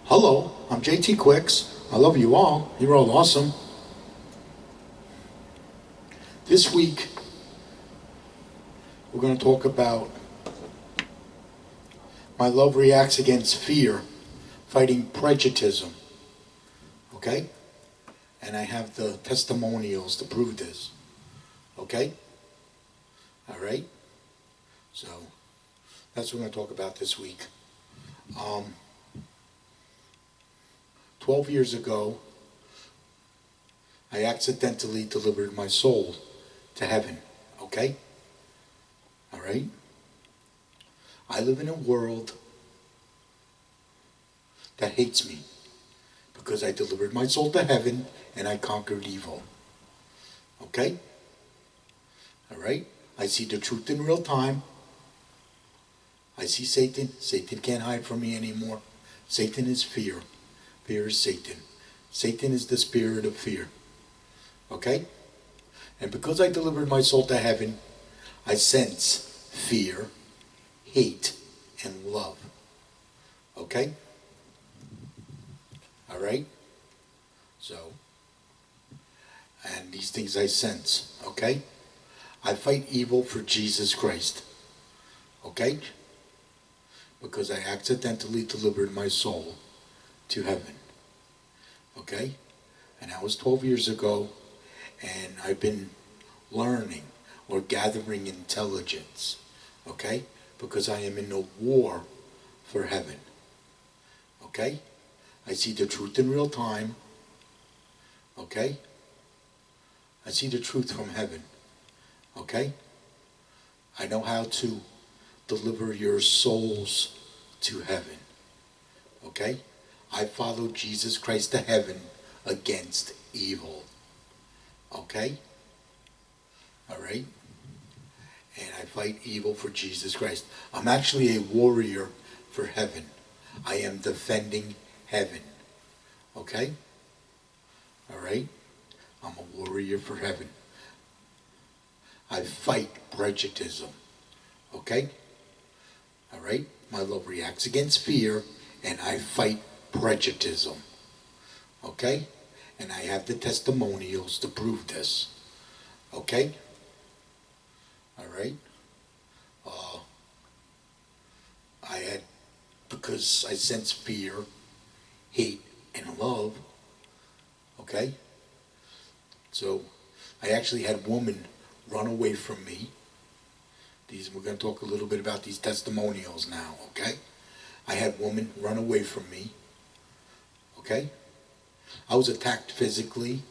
Hello, I'm JT Quicks. I love you all. You're all awesome. This week, we're going to talk about my love reacts against fear, fighting prejuditism. Okay? And I have the testimonials to prove this. Okay? All right? So, that's what we're going to talk about this week. 12 years ago, I accidentally delivered my soul to heaven. Okay? All right? I live in a world that hates me because I delivered my soul to heaven and I conquered evil. Okay? All right? I see the truth in real time. I see Satan. Satan can't hide from me anymore. Satan is fear. Fear is Satan. Satan is the spirit of fear. Okay? And because I delivered my soul to heaven, I sense fear, hate, and love. Okay? All right? So, and these things I sense. Okay? I fight evil for Jesus Christ. Okay? Because I accidentally delivered my soul to heaven. Okay? And that was 12 years ago, and I've been learning or gathering intelligence. Okay? Because I am in a war for heaven. Okay? I see the truth in real time. Okay? I see the truth from heaven. Okay? I know how to deliver your souls to heaven. Okay? I follow Jesus Christ to heaven against evil. Okay? All right? And I fight evil for Jesus Christ. I'm actually a warrior for heaven. I am defending heaven. Okay? All right? I'm a warrior for heaven. I fight prejuditism. Okay? All right? My love reacts against fear, and I fight prejuditism. Okay? And I have the testimonials to prove this. Okay? All right? Because I sense fear, hate, and love. Okay? So, I actually had women run away from me. We're going to talk a little bit about these testimonials now, okay? I had women run away from me. Okay? I was attacked physically.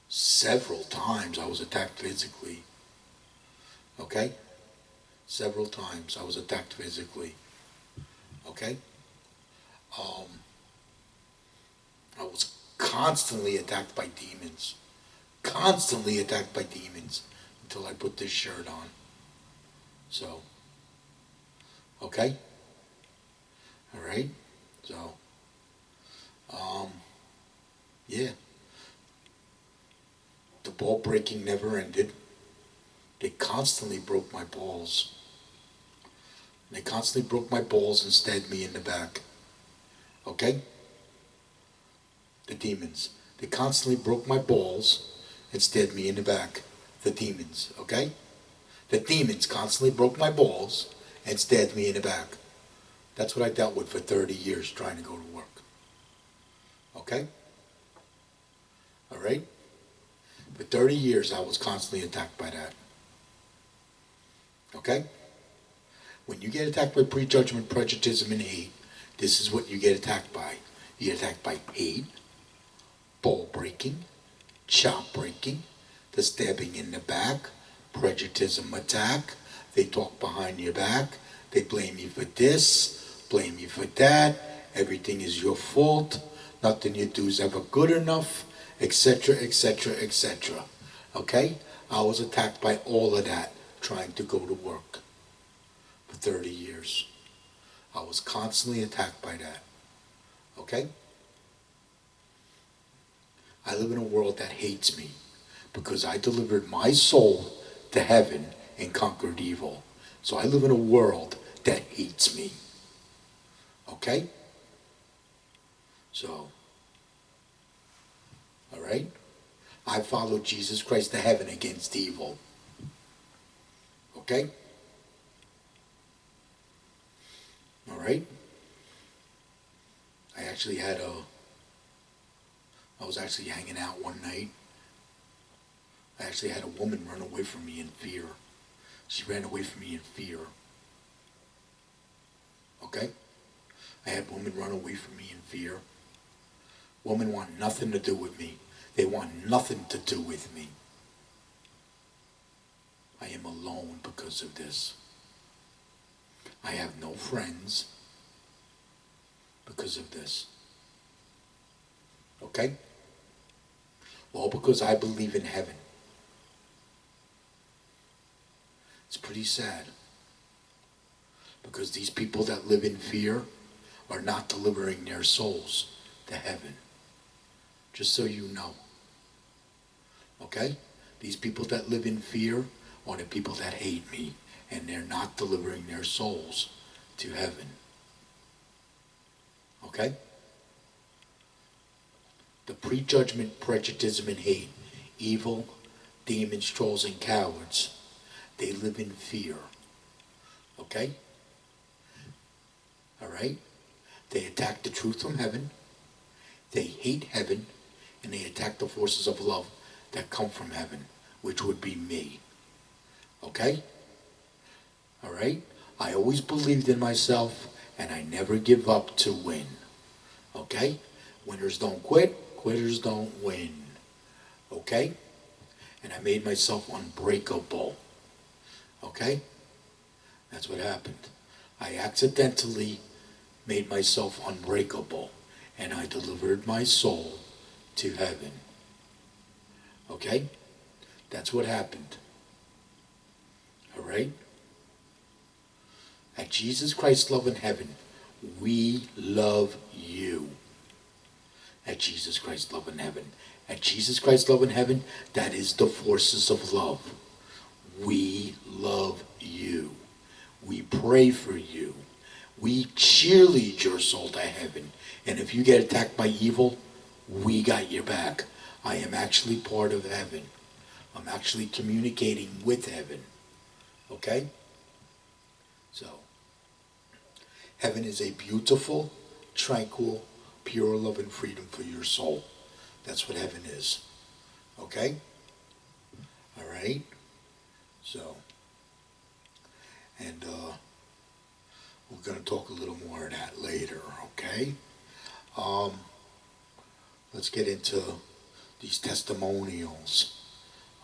Several times I was attacked physically. Okay? Several times I was attacked physically. Okay? I was constantly attacked by demons. Constantly attacked by demons until I put this shirt on. So, okay? All right? So, yeah. The ball breaking never ended. They constantly broke my balls. They constantly broke my balls and stabbed me in the back. Okay? The demons. They constantly broke my balls and stabbed me in the back. The demons. Okay? The demons constantly broke my balls and stabbed me in the back. That's what I dealt with for 30 years trying to go to work. Okay? All right? For 30 years I was constantly attacked by that. Okay? When you get attacked by prejudgment, prejudice, and hate, this is what you get attacked by. You get attacked by hate, ball breaking, chop breaking, the stabbing in the back, prejudice attack. They talk behind your back. They blame you for this, blame you for that. Everything is your fault. Nothing you do is ever good enough, etc., etc., etc. Okay? I was attacked by all of that trying to go to work for 30 years. I was constantly attacked by that. Okay? I live in a world that hates me because I delivered my soul to heaven and conquered evil. So I live in a world that hates me. Okay? So, all right? I followed Jesus Christ to heaven against evil. Okay? All right? I was actually hanging out one night. I actually had a woman run away from me in fear. She ran away from me in fear. Okay? I had women run away from me in fear. Women want nothing to do with me. They want nothing to do with me. I am alone because of this. I have no friends because of this. Okay? All because I believe in heaven. It's pretty sad. Because these people that live in fear are not delivering their souls to heaven. Just so you know. Okay? These people that live in fear are the people that hate me, and they're not delivering their souls to heaven. Okay? The prejudgment, prejudice, and hate, evil, demons, trolls, and cowards, they live in fear. Okay? Alright? They attack the truth from heaven, they hate heaven, and they attack the forces of love that come from heaven, which would be me. Okay? Alright? I always believed in myself, and I never give up to win. Okay? Winners don't quit, quitters don't win. Okay? And I made myself unbreakable. Okay? That's what happened. I accidentally made myself unbreakable, and I delivered my soul to heaven. Okay? That's what happened. Alright? At Jesus Christ's love in heaven, we love you. At Jesus Christ's love in heaven. At Jesus Christ's love in heaven, that is the forces of love. We love you. We pray for you. We cheerlead your soul to heaven. And if you get attacked by evil, we got your back. I am actually part of heaven. I'm actually communicating with heaven. Okay? So, heaven is a beautiful, tranquil, pure love and freedom for your soul. That's what heaven is. Okay? Alright? So, and we're going to talk a little more of that later, okay? Let's get into these testimonials,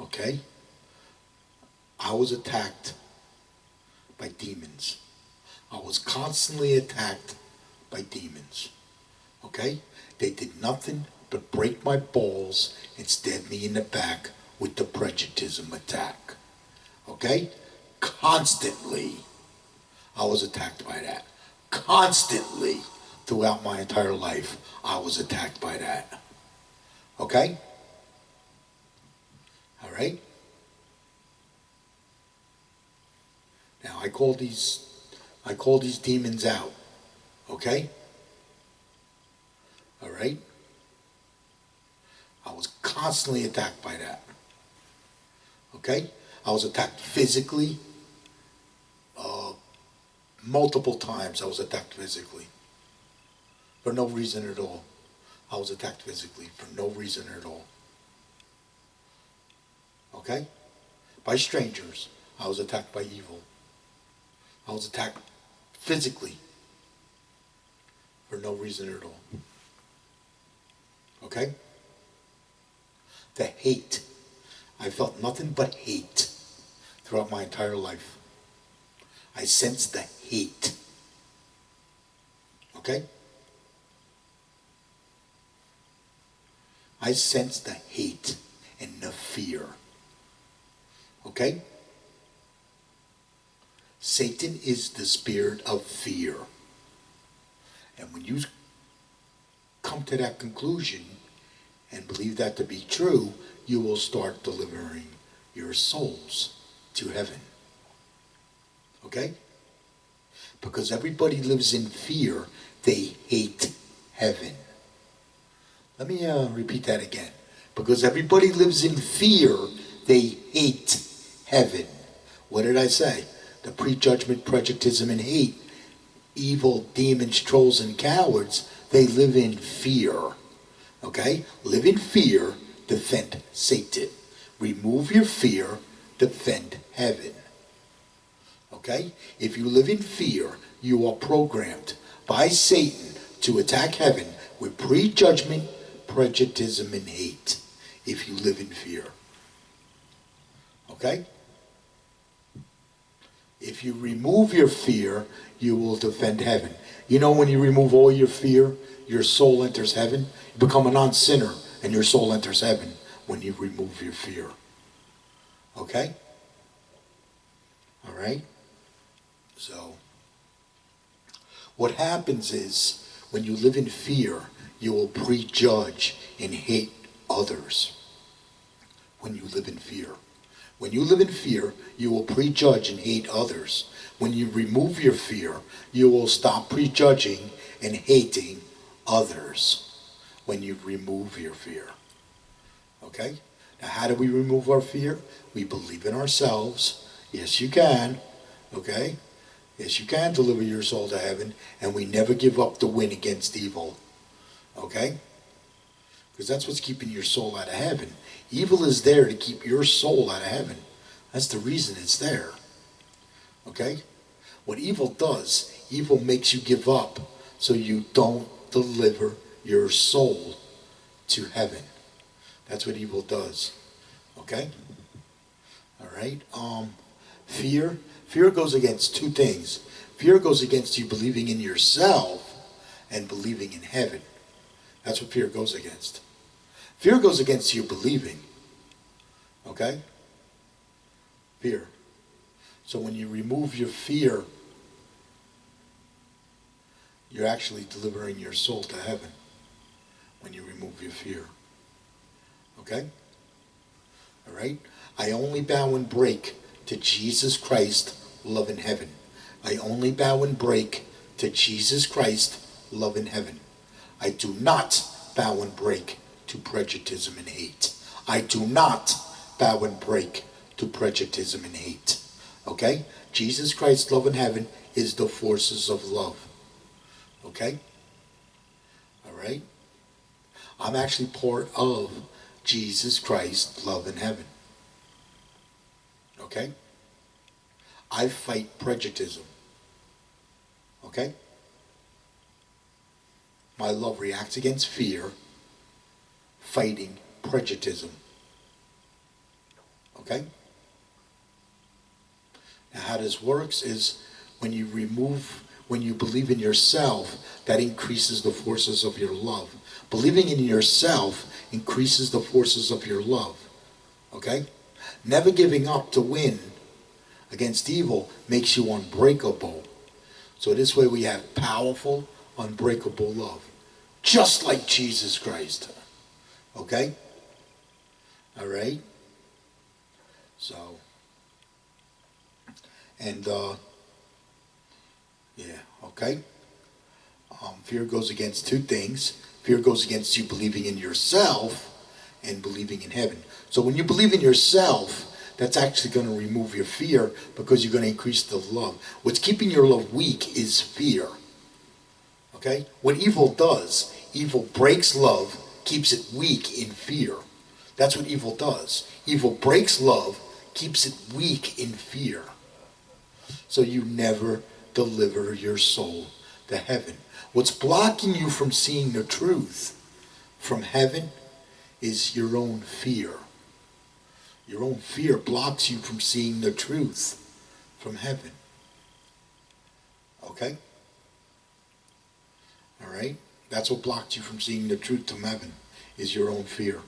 okay? I was attacked by demons. I was constantly attacked by demons, okay? They did nothing but break my balls and stab me in the back with the Predijudgitism attack, okay? Constantly, I was attacked by that. Constantly, throughout my entire life, I was attacked by that. Okay? All right? Now, I call these demons out. Okay? All right? I was constantly attacked by that. Okay? I was attacked physically. Multiple times I was attacked physically. For no reason at all. I was attacked physically for no reason at all. Okay? By strangers. I was attacked by evil. I was attacked physically for no reason at all. Okay? The hate. I felt nothing but hate throughout my entire life. I sensed the hate. Okay? I sensed the hate and the fear. Okay? Satan is the spirit of fear. And when you come to that conclusion and believe that to be true, you will start delivering your souls to heaven. Okay? Because everybody lives in fear. They hate heaven. Let me repeat that again. Because everybody lives in fear, they hate heaven. What did I say? The prejudgment, prejudice, and hate. Evil demons, trolls, and cowards, they live in fear. Okay? Live in fear, defend Satan. Remove your fear, defend heaven. Okay? If you live in fear, you are programmed by Satan to attack heaven with prejudgment, prejudice, and hate. If you live in fear. Okay? If you remove your fear, you will defend heaven. You know, when you remove all your fear, your soul enters heaven. You become a non-sinner and your soul enters heaven when you remove your fear. Okay? All right? So, what happens is, when you live in fear, you will prejudge and hate others. When you live in fear. When you live in fear, you will prejudge and hate others. When you remove your fear, you will stop prejudging and hating others. When you remove your fear. Okay? Now, how do we remove our fear? We believe in ourselves. Yes, you can. Okay? Yes, you can deliver your soul to heaven, and we never give up the win against evil. Okay? Because that's what's keeping your soul out of heaven. Evil is there to keep your soul out of heaven. That's the reason it's there. Okay? What evil does, evil makes you give up so you don't deliver your soul to heaven. That's what evil does. Okay? All right? Fear. Fear goes against two things. Fear goes against you believing in yourself and believing in heaven. That's what fear goes against. Fear goes against you believing. Okay? Fear. So when you remove your fear, you're actually delivering your soul to heaven. When you remove your fear. Okay? All right? I only bow and break to Jesus Christ, love in heaven. I only bow and break to Jesus Christ, love in heaven. I do not bow and break to prejudice and hate. I do not bow and break to prejudice and hate. Okay? Jesus Christ, love in heaven, is the forces of love. Okay? All right? I'm actually part of Jesus Christ, love in heaven. Okay? I fight prejudice. Okay? My love reacts against fear, fighting prejudice. Okay? Now how this works is when you believe in yourself, that increases the forces of your love. Believing in yourself increases the forces of your love. Okay? Never giving up to win against evil makes you unbreakable. So this way we have powerful, unbreakable love. Just like Jesus Christ. Okay? All right? So, and, yeah, okay? Fear goes against two things. Fear goes against you believing in yourself and believing in heaven. So when you believe in yourself, that's actually going to remove your fear because you're going to increase the love. What's keeping your love weak is fear. Okay? What evil does, evil breaks love, keeps it weak in fear. That's what evil does. Evil breaks love, keeps it weak in fear. So you never deliver your soul to heaven. What's blocking you from seeing the truth from heaven is your own fear. Your own fear blocks you from seeing the truth from heaven. Okay? All right? That's what blocks you from seeing the truth from heaven, is your own fear.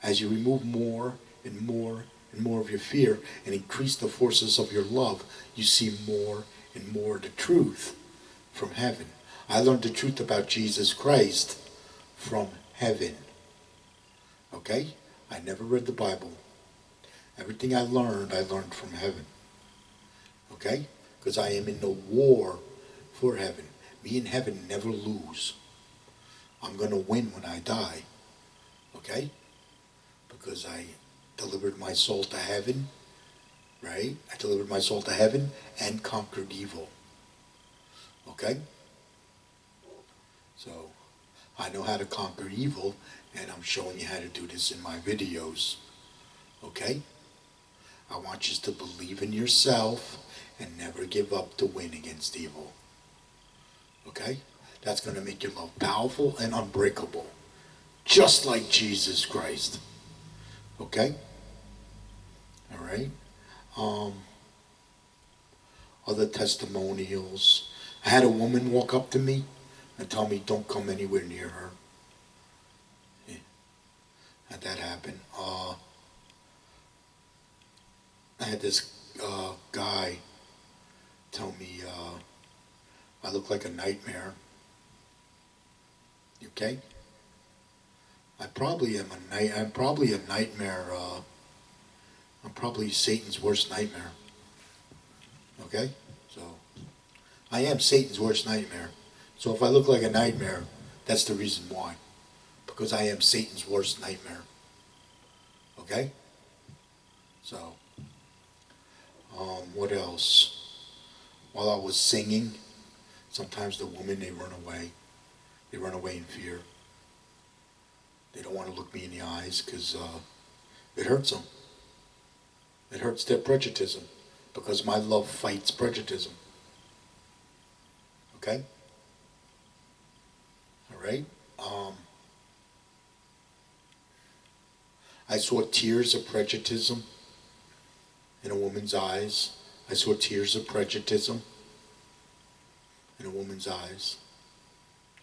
As you remove more and more and more of your fear and increase the forces of your love, you see more and more the truth from heaven. I learned the truth about Jesus Christ from heaven. Okay? I never read the Bible. Everything I learned from heaven. Okay? Because I am in the war for heaven. Me and heaven never lose. I'm going to win when I die. Okay? Because I delivered my soul to heaven, right? I delivered my soul to heaven and conquered evil. Okay? So, I know how to conquer evil, and I'm showing you how to do this in my videos. Okay? I want you to believe in yourself and never give up to win against evil. Okay? That's going to make your love powerful and unbreakable. Just like Jesus Christ. Okay? Alright? Other testimonials. I had a woman walk up to me and tell me don't come anywhere near her. Yeah. Had that happen. I had this guy tell me I look like a nightmare. Okay? I probably am I'm probably a nightmare. I'm probably Satan's worst nightmare. Okay? So, I am Satan's worst nightmare. So if I look like a nightmare, that's the reason why. Because I am Satan's worst nightmare. Okay? So, what else? While I was singing, sometimes the women, they run away. They run away in fear. They don't want to look me in the eyes because it hurts them. It hurts their prejudice because my love fights prejudice. Okay? Alright? I saw tears of prejudice in a woman's eyes. I saw tears of prejudice in a woman's eyes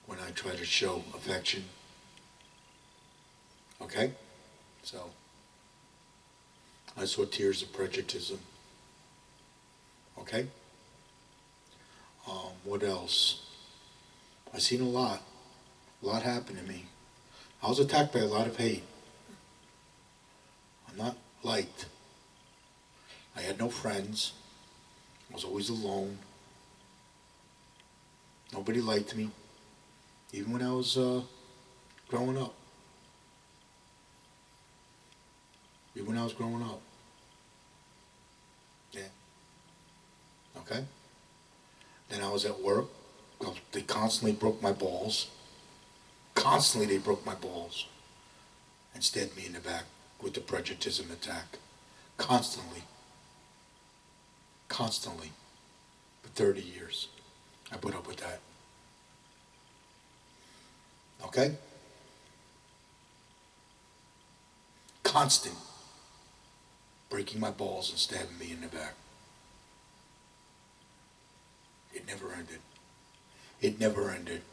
when I try to show affection. Okay? So, I saw tears of prejudice. Okay? What else? I've seen a lot. A lot happened to me. I was attacked by a lot of hate. I'm not liked. I had no friends. I was always alone. Nobody liked me. Even when I was growing up. Even when I was growing up. Yeah. Okay? Then I was at work. They constantly broke my balls. Constantly they broke my balls. And stabbed me in the back with the prejudice attack. Constantly. Constantly. For 30 years. I put up with that. Okay? Constant. Breaking my balls and stabbing me in the back. It never ended. It never ended.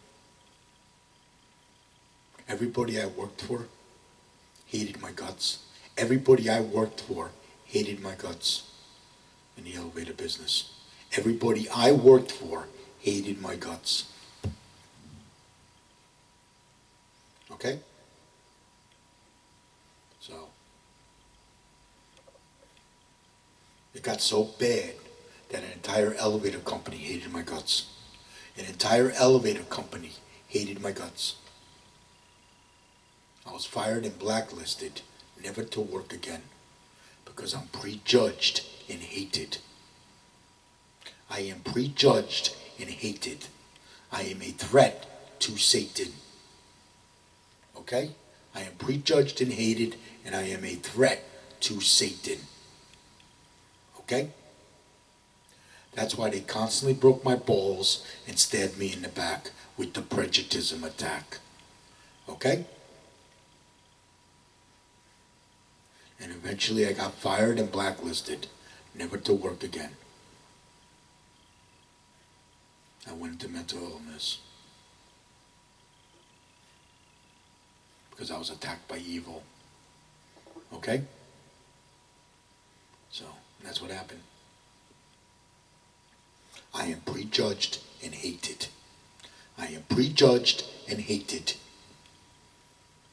Everybody I worked for hated my guts. Everybody I worked for hated my guts in the elevator business. Everybody I worked for hated my guts. Okay? So, it got so bad that an entire elevator company hated my guts. An entire elevator company hated my guts. I was fired and blacklisted, never to work again, because I'm prejudged and hated. I am prejudged and hated. I am a threat to Satan. Okay? I am prejudged and hated, and I am a threat to Satan. Okay? That's why they constantly broke my balls and stabbed me in the back with the prejudice attack. Okay? And eventually I got fired and blacklisted, never to work again. I went into mental illness because I was attacked by evil. Okay? So, that's what happened. I am prejudged and hated. I am prejudged and hated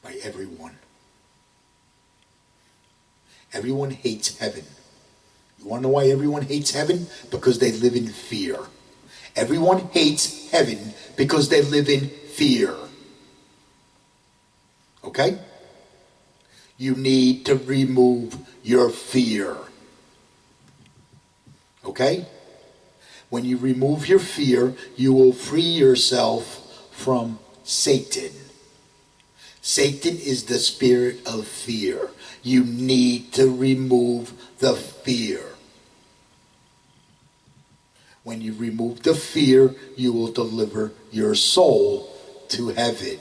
by everyone. Everyone hates heaven. You want to know why everyone hates heaven? Because they live in fear. Everyone hates heaven because they live in fear. Okay? You need to remove your fear. Okay? When you remove your fear, you will free yourself from Satan. Satan is the spirit of fear. You need to remove the fear. When you remove the fear, you will deliver your soul to heaven.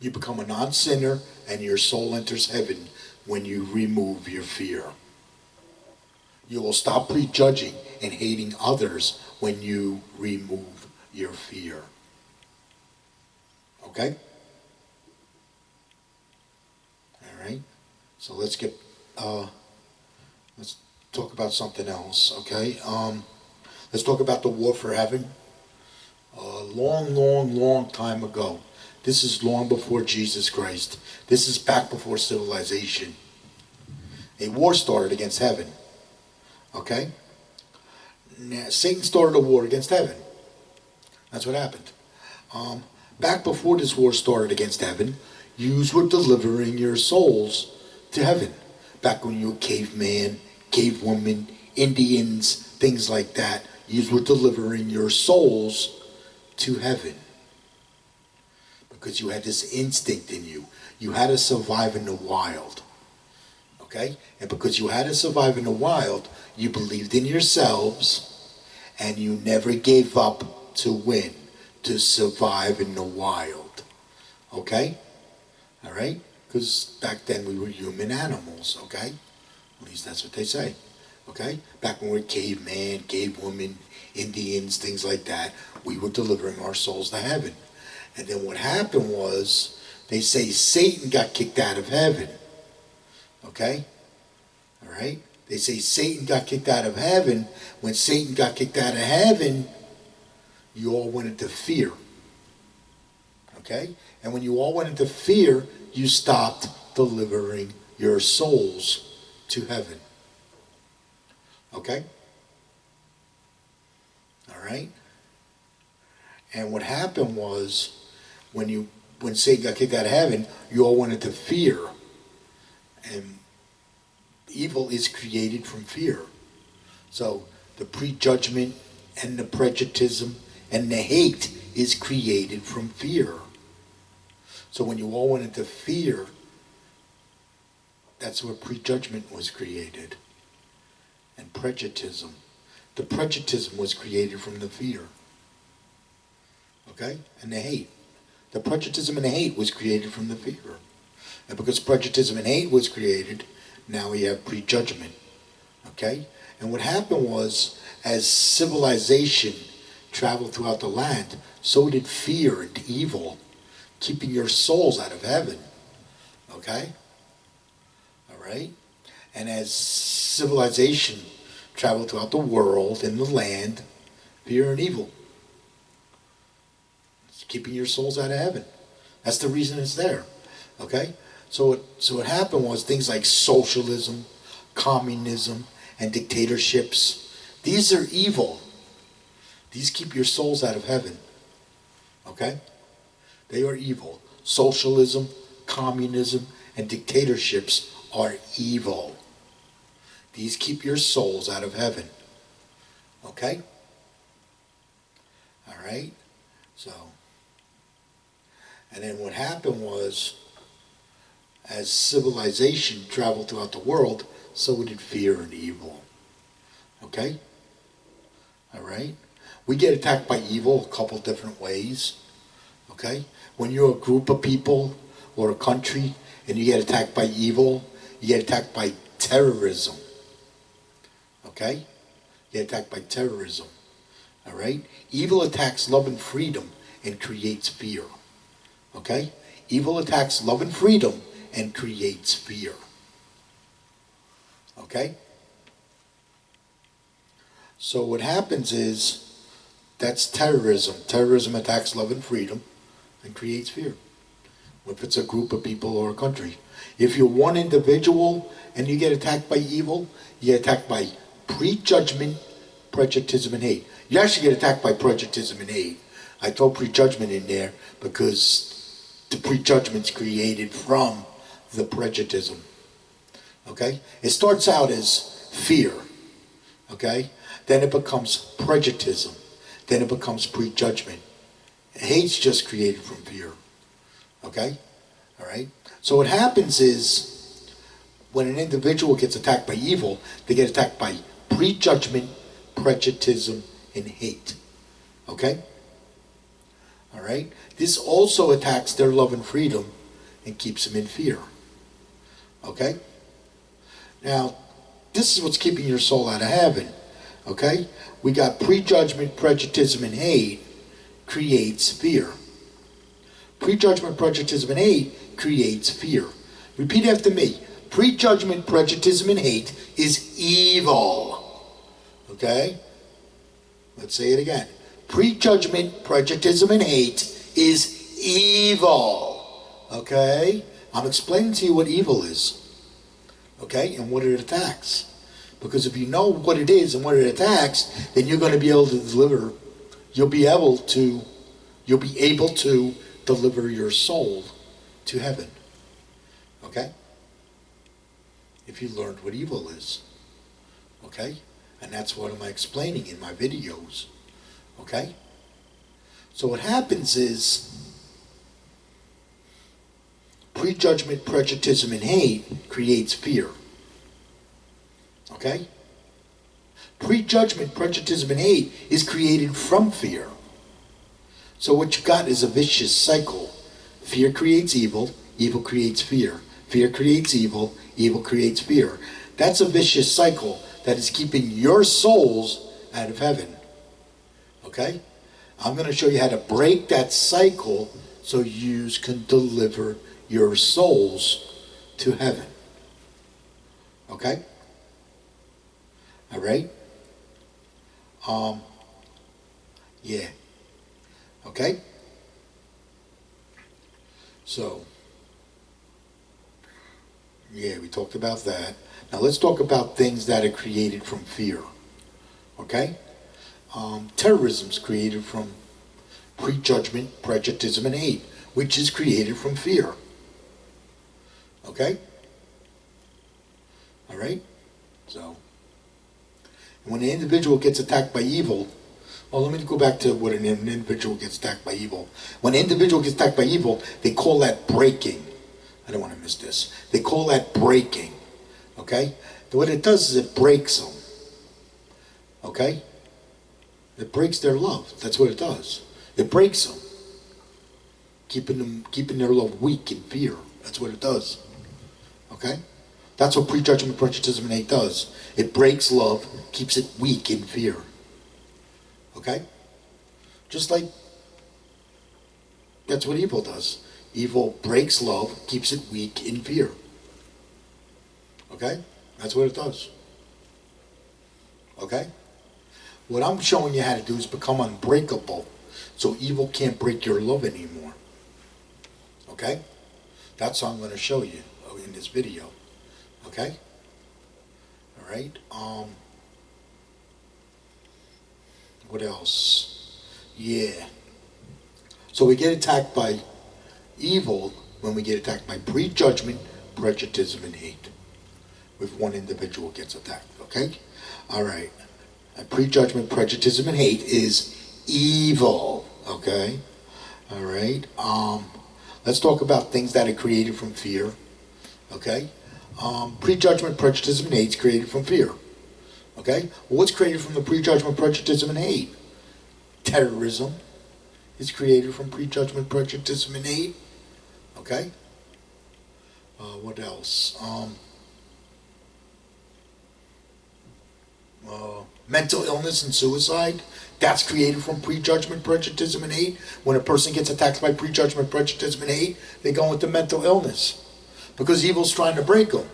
You become a non-sinner and your soul enters heaven when you remove your fear. You will stop prejudging and hating others when you remove your fear. Okay? All right. So let's talk about something else. Okay. Let's talk about the war for heaven. A long time ago. This is long before Jesus Christ. This is back before civilization. A war started against heaven. Okay? Now, Satan started a war against heaven. That's what happened. Back before this war started against heaven, yous were delivering your souls to heaven. Back when you were caveman, cavewoman, Indians, things like that, yous were delivering your souls to heaven. Because you had this instinct in you. You had to survive in the wild. Okay? And because you had to survive in the wild, you believed in yourselves and you never gave up to win, to survive in the wild. Okay? All right? Because back then we were human animals. Okay? At least that's what they say. Okay? Back when we were caveman, cavewoman, Indians, things like that, we were delivering our souls to heaven. And then what happened was, they say Satan got kicked out of heaven. Okay? All right? They say Satan got kicked out of heaven. When Satan got kicked out of heaven, you all went into fear. Okay? And when you all went into fear, you stopped delivering your souls to heaven. Okay? All right? And what happened was, when Satan got kicked out of heaven, you all went into fear. And evil is created from fear. So the prejudgment and the prejudice and the hate is created from fear. So when you all went into fear, that's where prejudgment was created. And prejudice. The prejudice was created from the fear. Okay? And the hate. The prejudice and the hate was created from the fear. And because prejudice and hate was created, now we have prejudgment. Okay? And what happened was, as civilization traveled throughout the land, so did fear and evil, keeping your souls out of heaven. Okay? All right? And as civilization traveled throughout the world and the land, fear and evil, it's keeping your souls out of heaven. That's the reason it's there. Okay? So what happened was, things like socialism, communism, and dictatorships, these are evil. These keep your souls out of heaven. Okay? They are evil. Socialism, communism, and dictatorships are evil. These keep your souls out of heaven. Okay? All right? So, and then what happened was, as civilization traveled throughout the world, so did fear and evil. Okay? All right? We get attacked by evil a couple different ways. Okay? When you're a group of people or a country and you get attacked by evil, you get attacked by terrorism. Okay? You get attacked by terrorism. All right? Evil attacks love and freedom and creates fear. Okay? Evil attacks love and freedom and creates fear. Okay? So what happens is, that's terrorism. Terrorism attacks love and freedom and creates fear. If it's a group of people or a country. If you're one individual and you get attacked by evil, you get attacked by prejudgment, prejudice, and hate. You actually get attacked by prejudice and hate. I throw prejudgment in there because The prejudgment's created from the prejudicism. Okay? It starts out as fear. Okay? Then it becomes prejuditism. Then it becomes prejudgment. Hate's just created from fear. Okay? All right? So what happens is, when an individual gets attacked by evil, they get attacked by prejudgment, prejuditism, and hate. Okay? All right? This also attacks their love and freedom and keeps them in fear. Okay? Now, this is what's keeping your soul out of heaven. Okay? We got prejudgment, prejuditism, and hate creates fear. Prejudgment, prejuditism, and hate creates fear. Repeat after me. Prejudgment, prejuditism, and hate is evil. Okay? Let's say it again. Prejudgment, prejudicism, and hate is evil. Okay? I'm explaining to you what evil is. Okay? And what it attacks. Because if you know what it is and what it attacks, then you're going to be able to deliver. You'll be able to deliver your soul to heaven. Okay? If you learned what evil is. Okay? And that's what I'm explaining in my videos. Okay? So what happens is, prejudgment, prejudicism, and hate creates fear. Okay? Prejudgment, prejudicism, and hate is created from fear. So what you got is a vicious cycle. Fear creates evil, evil creates fear. Fear creates evil, evil creates fear. That's a vicious cycle that is keeping your souls out of heaven. Okay? I'm going to show you how to break that cycle so you can deliver your souls to heaven. Okay? All right? Yeah. Okay? So, yeah, we talked about that. Now let's talk about things that are created from fear. Okay? Terrorism is created from prejudgment, prejudicism, and hate, which is created from fear. Okay? All right? So, when an individual gets attacked by evil, well, let me go back to what an individual gets attacked by evil. When an individual gets attacked by evil, they call that breaking. I don't want to miss this. They call that breaking. Okay? What it does is it breaks them. Okay? It breaks their love. That's what it does. It breaks them. Keeping their love weak in fear. That's what it does. Okay? That's what prejudgment, prejudice, and hate does. It breaks love, keeps it weak in fear. Okay? Just like that's what evil does. Evil breaks love, keeps it weak in fear. Okay? That's what it does. Okay? What I'm showing you how to do is become unbreakable, so evil can't break your love anymore. Okay? That's what I'm going to show you in this video. Okay? All right? What else? Yeah. So we get attacked by evil when we get attacked by prejudgment, prejudice, and hate. If one individual gets attacked. Okay? All right. Prejudgment, prejudice, and hate is evil. Okay? All right. Let's talk about things that are created from fear. Okay? Prejudgment, prejudice, and hate is created from fear. Okay? Well, what's created from the prejudgment, prejudice, and hate? Terrorism is created from prejudgment, prejudice, and hate. Okay? What else? Mental illness and suicide, that's created from prejudgment, prejudice, and hate. When a person gets attacked by prejudgment, prejudice, and hate, they go into mental illness because evil's trying to break them.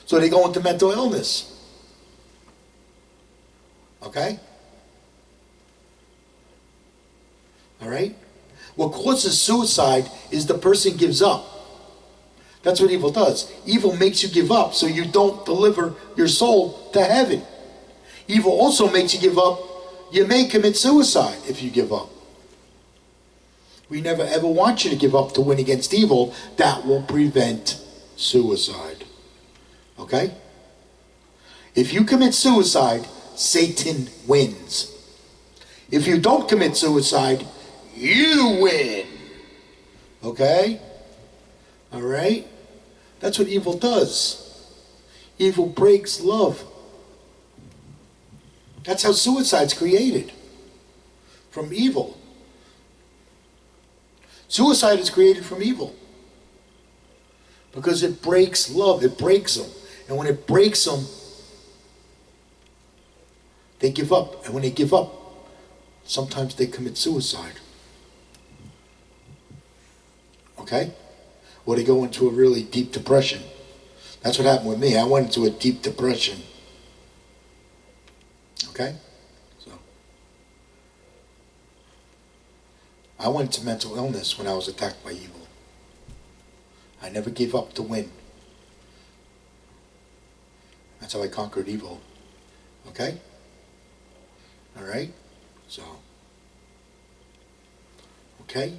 So they go into mental illness. Okay? All right? What causes suicide is the person gives up. That's what evil does. Evil makes you give up so you don't deliver your soul to heaven. Evil also makes you give up. You may commit suicide if you give up. We never ever want you to give up to win against evil. That will prevent suicide. Okay? If you commit suicide, Satan wins. If you don't commit suicide, you win. Okay? Alright? That's what evil does. Evil breaks love. That's how suicide's created. From evil. Suicide is created from evil. Because it breaks love. It breaks them. And when it breaks them, they give up. And when they give up, sometimes they commit suicide. Okay? Or they go into a really deep depression. That's what happened with me. I went into a deep depression. Okay? So, I went into mental illness when I was attacked by evil. I never gave up to win. That's how I conquered evil. Okay? Alright? So, okay?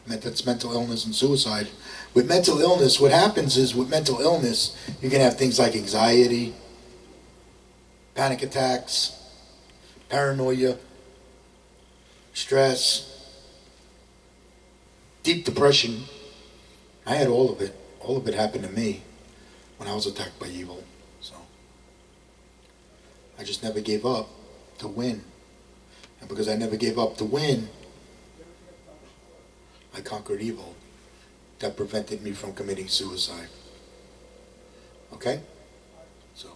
That's mental illness and suicide. With mental illness, what happens is with mental illness, you can have things like anxiety, panic attacks, paranoia, stress, deep depression. I had all of it. All of it happened to me when I was attacked by evil. So I just never gave up to win. And because I never gave up to win, I conquered evil. That prevented me from committing suicide. Okay? So,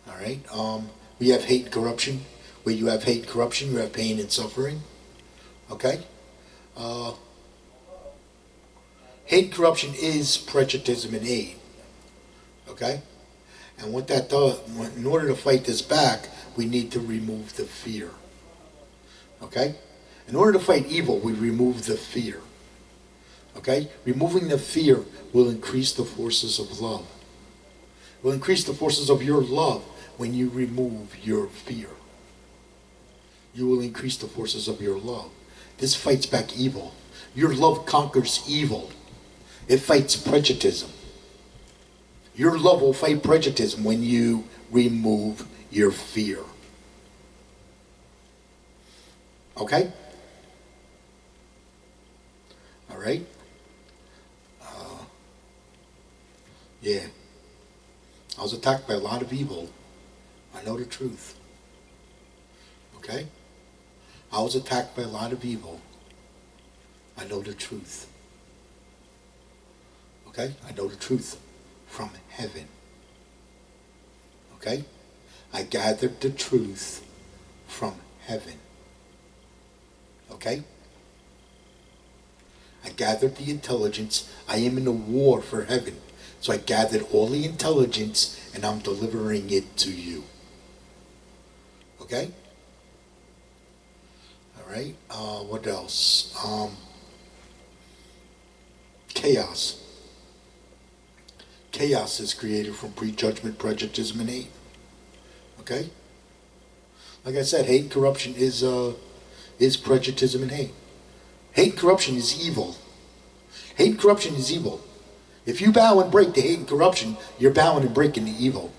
alright. We have hate and corruption. Where you have hate and corruption, you have pain and suffering. Okay? Hate and corruption is prejudice and hate. Okay? And what that does, in order to fight this back, we need to remove the fear. Okay? In order to fight evil, we remove the fear. Okay? Removing the fear will increase the forces of love. Will increase the forces of your love when you remove your fear. You will increase the forces of your love. This fights back evil. Your love conquers evil. It fights prejudice. Your love will fight prejudice when you remove your fear. Okay? Alright? Yeah. I was attacked by a lot of evil. I know the truth. Okay? I was attacked by a lot of evil. I know the truth. Okay? I know the truth from heaven. Okay? I gathered the truth from heaven. Okay? I gathered the intelligence. I am in a war for heaven. So I gathered all the intelligence and I'm delivering it to you. Okay? Alright. What else? Chaos. Chaos is created from prejudgment, prejudice, and hate. Okay? Like I said, hate and corruption is prejudice and hate. Hate and corruption is evil. Hate and corruption is evil. If you bow and break to hate and corruption, you're bowing and breaking the evil.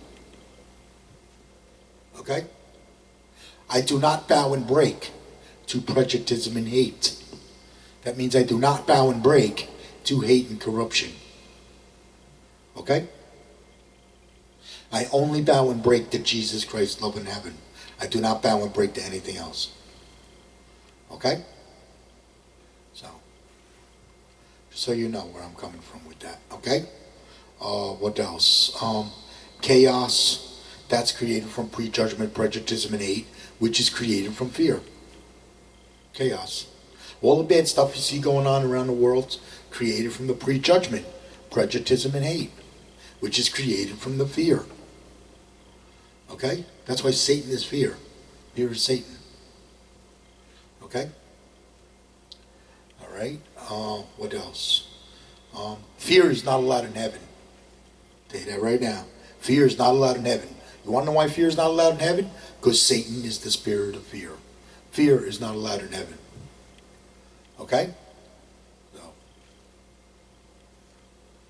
Okay? I do not bow and break to prejudice and hate. That means I do not bow and break to hate and corruption. Okay? I only bow and break to Jesus Christ, love, and heaven. I do not bow and break to anything else. Okay? So, just so you know where I'm coming from with that. Okay? What else? Chaos. That's created from prejudgment, prejudice, and hate, which is created from fear. Chaos. All the bad stuff you see going on around the world created from the prejudgment, prejudice, and hate, which is created from the fear. Okay? That's why Satan is fear. Fear is Satan. Okay? Alright? What else? Fear is not allowed in heaven. I'll tell you that right now. Fear is not allowed in heaven. You want to know why fear is not allowed in heaven? Because Satan is the spirit of fear. Fear is not allowed in heaven. Okay? So,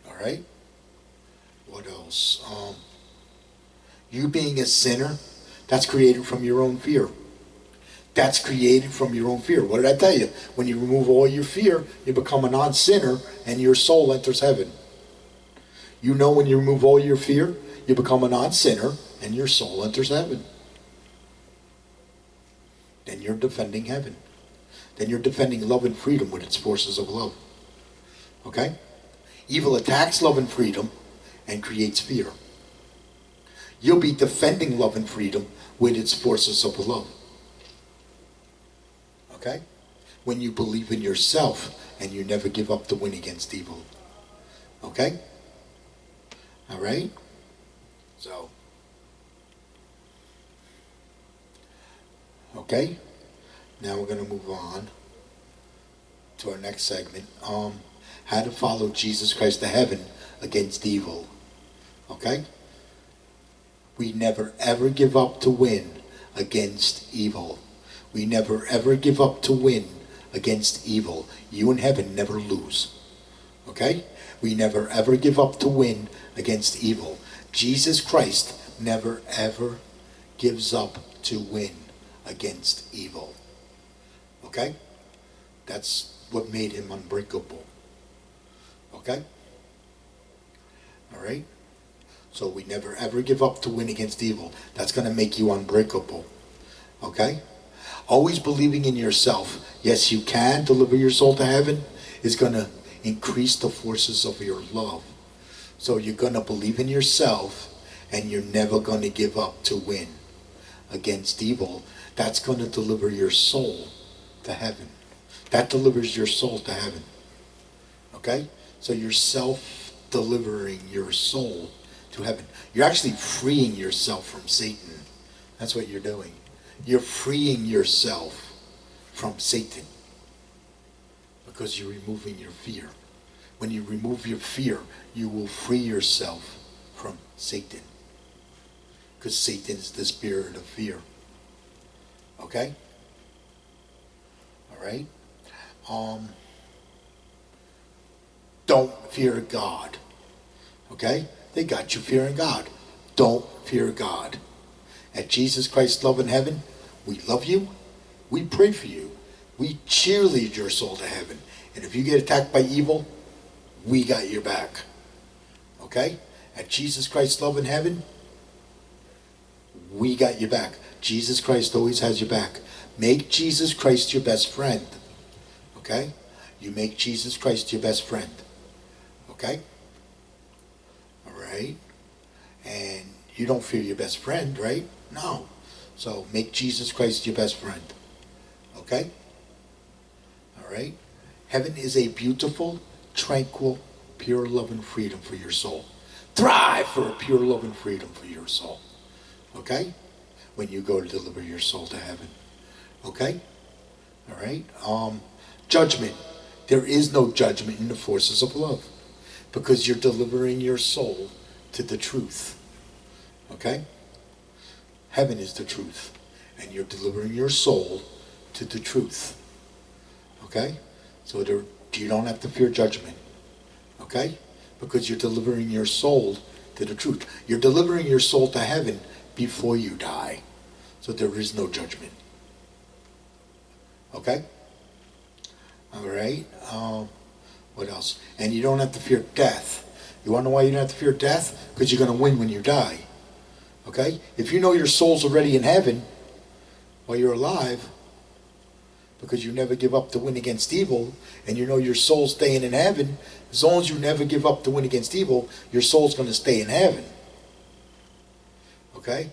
all right? What else? You being a sinner, that's created from your own fear. That's created from your own fear. What did I tell you? When you remove all your fear, you become a non-sinner and your soul enters heaven. You know, when you remove all your fear, you become a non-sinner and your soul enters heaven. Then you're defending heaven. Then you're defending love and freedom with its forces of love. Okay? Evil attacks love and freedom and creates fear. You'll be defending love and freedom with its forces of love. Okay? When you believe in yourself and you never give up the win against evil. Okay? All right? So. Okay? Now we're going to move on to our next segment. How to follow Jesus Christ to heaven against evil. Okay? We never ever give up to win against evil. We never ever give up to win against evil. You in heaven never lose. Okay? We never ever give up to win against evil. Jesus Christ never ever gives up to win against evil. Okay? That's what made him unbreakable. Okay? All right? So we never ever give up to win against evil. That's going to make you unbreakable. Okay? Always believing in yourself. Yes, you can deliver your soul to heaven. Is going to increase the forces of your love. So you're going to believe in yourself and you're never going to give up to win against evil. That's going to deliver your soul to heaven. That delivers your soul to heaven. Okay? So you're self-delivering your soul to heaven. You're actually freeing yourself from Satan. That's what you're doing. You're freeing yourself from Satan because you're removing your fear. When you remove your fear, you will free yourself from Satan because Satan is the spirit of fear. Okay? All right? Don't fear God. Okay? They got you fearing God. Don't fear God. At Jesus Christ's love in heaven, we love you. We pray for you. We cheerlead your soul to heaven. And if you get attacked by evil, we got your back. Okay? At Jesus Christ's love in heaven, we got your back. Jesus Christ always has your back. Make Jesus Christ your best friend. Okay? You make Jesus Christ your best friend. Okay? Alright? And you don't fear your best friend, right? No. So make Jesus Christ your best friend. Okay? Alright? Heaven is a beautiful, tranquil, pure love and freedom for your soul. Thrive for a pure love and freedom for your soul. Okay? When you go to deliver your soul to heaven. Okay? Alright? Judgment. There is no judgment in the forces of love. Because you're delivering your soul to the truth. Okay? Heaven is the truth. And you're delivering your soul to the truth. Okay? So you don't have to fear judgment. Okay? Because you're delivering your soul to the truth. You're delivering your soul to heaven before you die. So there is no judgment. Okay? Alright? What else? And you don't have to fear death. You want to know why you don't have to fear death? Because you're going to win when you die. Okay? If you know your soul's already in heaven while you're alive, because you never give up to win against evil, and you know your soul's staying in heaven, as long as you never give up to win against evil, your soul's going to stay in heaven. Okay?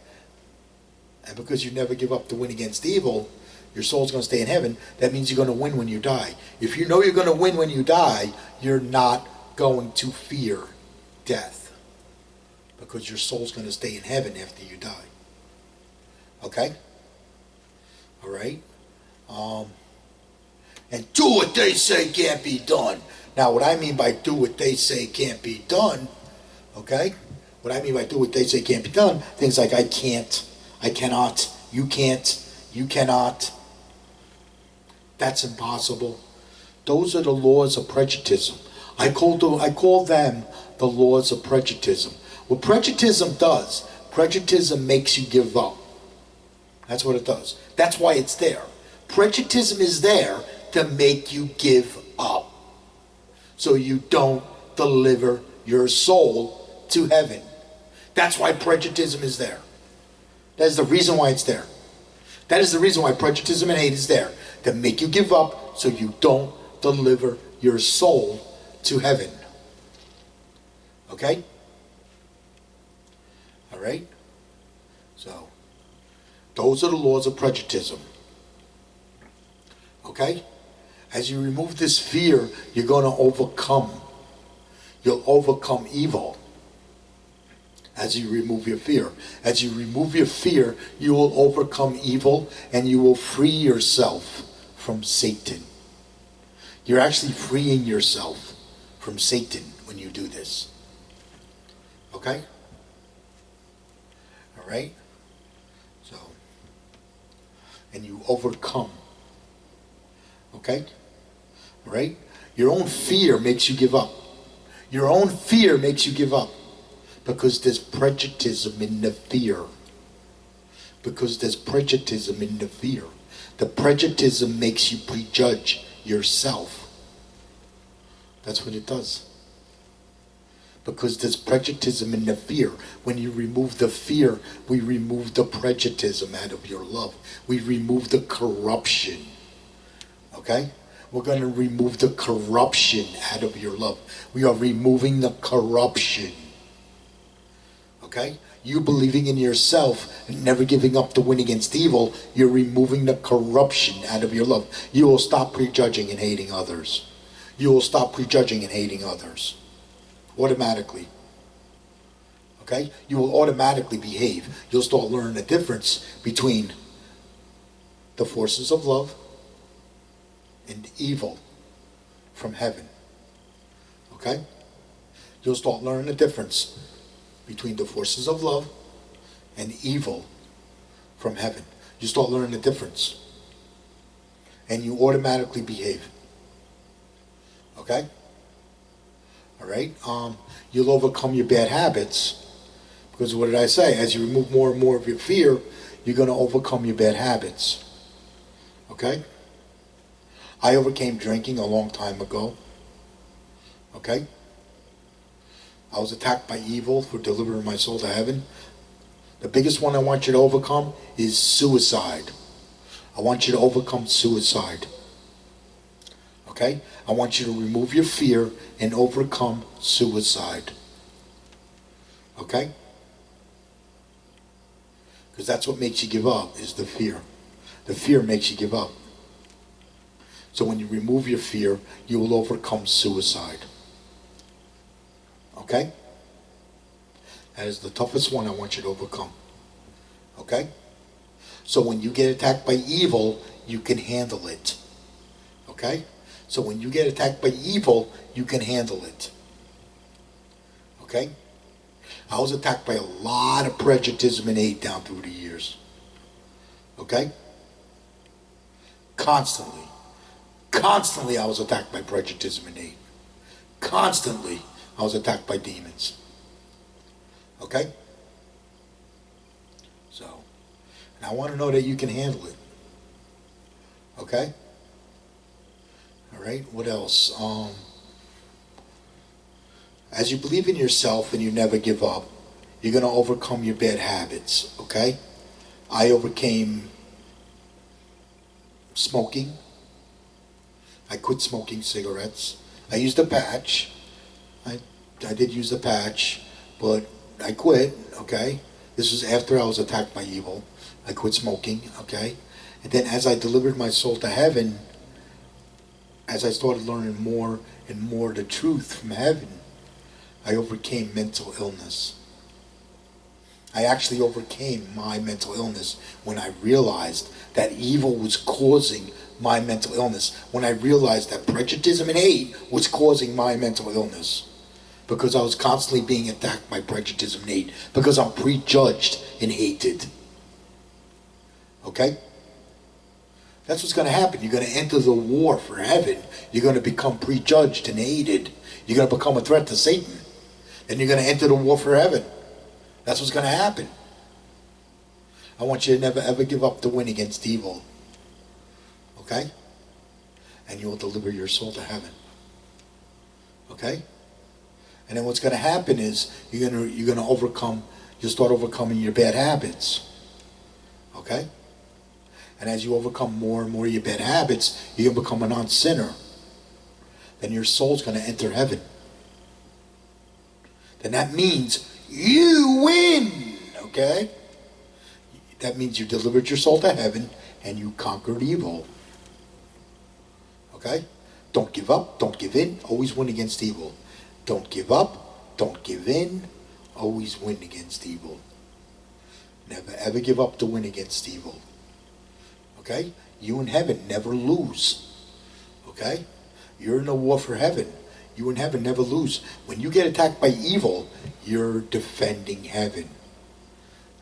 And because you never give up to win against evil, your soul's going to stay in heaven. That means you're going to win when you die. If you know you're going to win when you die, you're not going to fear death. Because your soul's going to stay in heaven after you die. Okay? Alright? And do what they say can't be done. Now, what I mean by do what they say can't be done, okay? What I mean by do what they say can't be done, things like I can't, I cannot, you can't, you cannot. That's impossible. Those are the laws of prejuditism. I call them the laws of prejuditism. What prejuditism does, prejuditism makes you give up. That's what it does. That's why it's there. Prejuditism is there to make you give up, so you don't deliver your soul to heaven. That's why prejuditism is there. That is the reason why it's there. That is the reason why prejuditism and hate is there, to make you give up so you don't deliver your soul to heaven. Okay? All right? So, those are the laws of prejuditism. Okay? As you remove this fear, you're going to overcome. You'll overcome evil. As you remove your fear. As you remove your fear, you will overcome evil and you will free yourself from Satan. You're actually freeing yourself from Satan when you do this. Okay? All right? So, and you overcome. Okay? All right? Your own fear makes you give up. Your own fear makes you give up. Because there's prejuditism in the fear. Because there's prejuditism in the fear. The prejuditism makes you prejudge yourself. That's what it does. Because there's prejuditism in the fear. When you remove the fear, we remove the prejuditism out of your love. We remove the corruption. Okay? We're going to remove the corruption out of your love. We are removing the corruption. Okay? You believing in yourself and never giving up to win against evil, you're removing the corruption out of your love. You will stop prejudging and hating others. You will stop prejudging and hating others. Automatically. Okay? You will automatically behave. You'll start learning the difference between the forces of love and evil from heaven. Okay? You'll start learning the difference between the forces of love and evil from heaven. You start learning the difference. And you automatically behave. Okay? Alright? You'll overcome your bad habits. Because what did I say? As you remove more and more of your fear, you're going to overcome your bad habits. Okay? I overcame drinking a long time ago. Okay? I was attacked by evil for delivering my soul to heaven. The biggest one I want you to overcome is suicide. I want you to overcome suicide. Okay? I want you to remove your fear and overcome suicide. Okay? Because that's what makes you give up, is the fear. The fear makes you give up. So when you remove your fear, you will overcome suicide. Okay? That is the toughest one I want you to overcome. Okay? So when you get attacked by evil, you can handle it. Okay? So when you get attacked by evil, you can handle it. Okay? I was attacked by a lot of prejudice and hate down through the years. Okay? Constantly. Constantly I was attacked by prejudice and hate. Constantly I was attacked by demons. Okay? So, and I want to know that you can handle it. Okay? Alright, what else? As you believe in yourself and you never give up, you're going to overcome your bad habits. Okay? I overcame smoking. I quit smoking cigarettes. I used a patch. I did use a patch, but I quit, okay? This was after I was attacked by evil. I quit smoking, okay? And then as I delivered my soul to heaven, as I started learning more and more the truth from heaven, I overcame mental illness. I actually overcame my mental illness when I realized that evil was causing my mental illness. When I realized that prejudice and hate was causing my mental illness. Because I was constantly being attacked by prejudice and hate. Because I'm prejudged and hated. Okay? That's what's going to happen. You're going to enter the war for heaven. You're going to become prejudged and hated. You're going to become a threat to Satan. And you're going to enter the war for heaven. That's what's going to happen. I want you to never ever give up the win against evil. Okay? And you will deliver your soul to heaven. Okay? And then what's going to happen is you're going to overcome. You'll start overcoming your bad habits. Okay? And as you overcome more and more of your bad habits, you're going to become a non-sinner. Then your soul's going to enter heaven. Then that means you win. Okay? That means you delivered your soul to heaven and you conquered evil. Okay? Don't give up. Don't give in. Always win against evil. Don't give up. Don't give in. Always win against evil. Never ever give up to win against evil. Okay? You in heaven never lose. Okay? You're in a war for heaven. You in heaven never lose. When you get attacked by evil, you're defending heaven.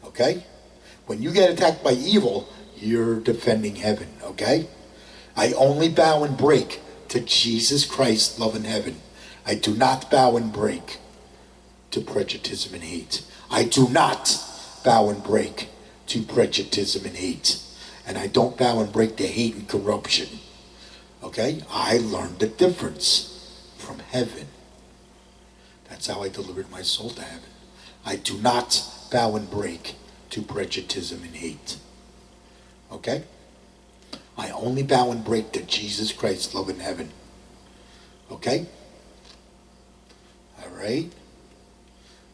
Okay? When you get attacked by evil, you're defending heaven. Okay? I only bow and break to Jesus Christ, love, and heaven. I do not bow and break to prejudice and hate. I do not bow and break to prejudice and hate. And I don't bow and break to hate and corruption. Okay? I learned the difference from heaven. That's how I delivered my soul to heaven. I do not bow and break to prejudice and hate. Okay? I only bow and break to Jesus Christ, love, and heaven. Okay? Alright?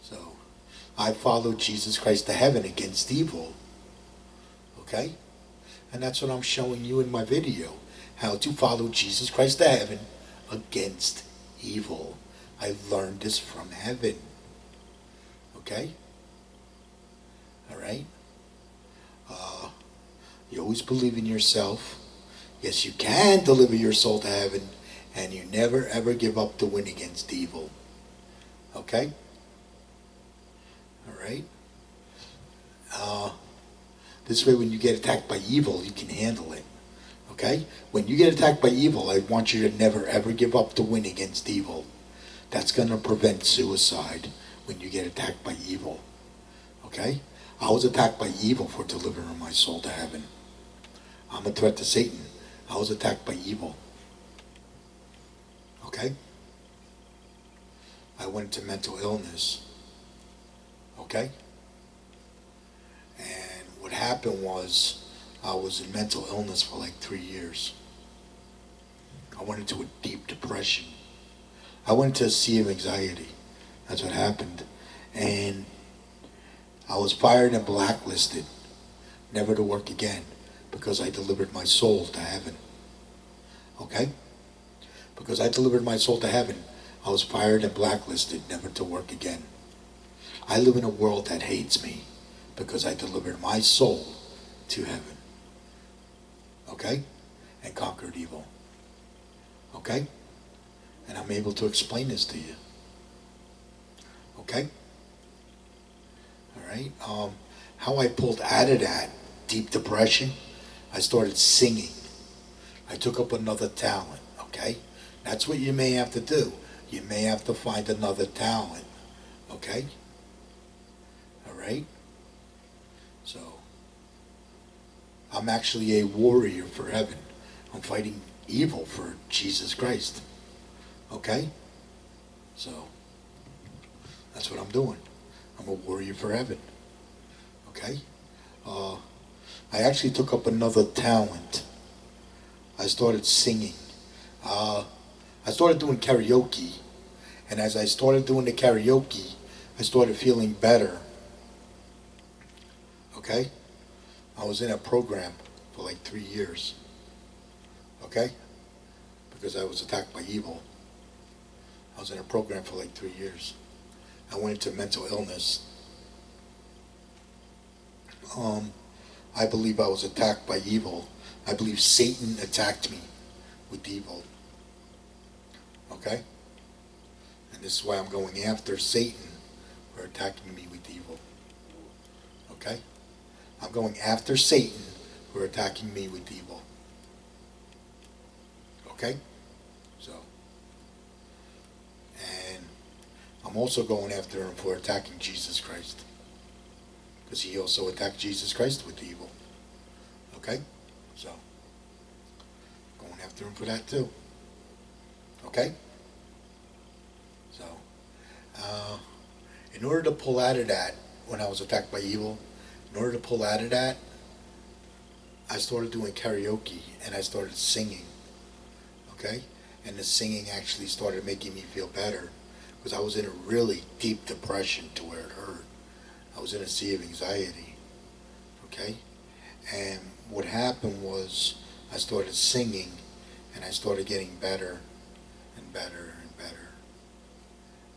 So, I follow Jesus Christ to heaven against evil. Okay? And that's what I'm showing you in my video. How to follow Jesus Christ to heaven against evil. I learned this from heaven. Okay? Alright? You always believe in yourself. Yes, you can deliver your soul to heaven. And you never ever give up to win against evil. Okay? Alright? This way when you get attacked by evil, you can handle it. Okay? When you get attacked by evil, I want you to never ever give up to win against evil. That's going to prevent suicide when you get attacked by evil. Okay? I was attacked by evil for delivering my soul to heaven. I'm a threat to Satan. I was attacked by evil. Okay? I went into mental illness. Okay? And what happened was I was in mental illness for like 3 years. I went into a deep depression. I went into a sea of anxiety. That's what happened. And I was fired and blacklisted, never to work again, because I delivered my soul to heaven. Okay? Because I delivered my soul to heaven, I was fired and blacklisted, never to work again. I live in a world that hates me because I delivered my soul to heaven. Okay? And conquered evil. Okay? And I'm able to explain this to you. Okay? Alright? How I pulled out of that deep depression, I started singing. I took up another talent. Okay? That's what you may have to do. You may have to find another talent. Okay? Alright? So, I'm actually a warrior for heaven. I'm fighting evil for Jesus Christ. Okay? So, that's what I'm doing. I'm a warrior for heaven. Okay? I actually took up another talent. I started singing. I started doing karaoke. And as I started doing the karaoke, I started feeling better. Okay? I was in a program for like 3 years. Okay? Because I was attacked by evil. I was in a program for like 3 years. I went into mental illness. I believe I was attacked by evil. I believe Satan attacked me with evil. Okay? And this is why I'm going after Satan for attacking me with evil. Okay? I'm going after Satan for attacking me with evil. Okay? So, and I'm also going after him for attacking Jesus Christ, because he also attacked Jesus Christ with evil. Okay? So, going after him for that too. Okay? So, in order to pull out of that, when I was attacked by evil, in order to pull out of that, I started doing karaoke and I started singing. Okay? And the singing actually started making me feel better, because I was in a really deep depression to where it hurt. I was in a sea of anxiety. Okay? And what happened was I started singing and I started getting better and better and better.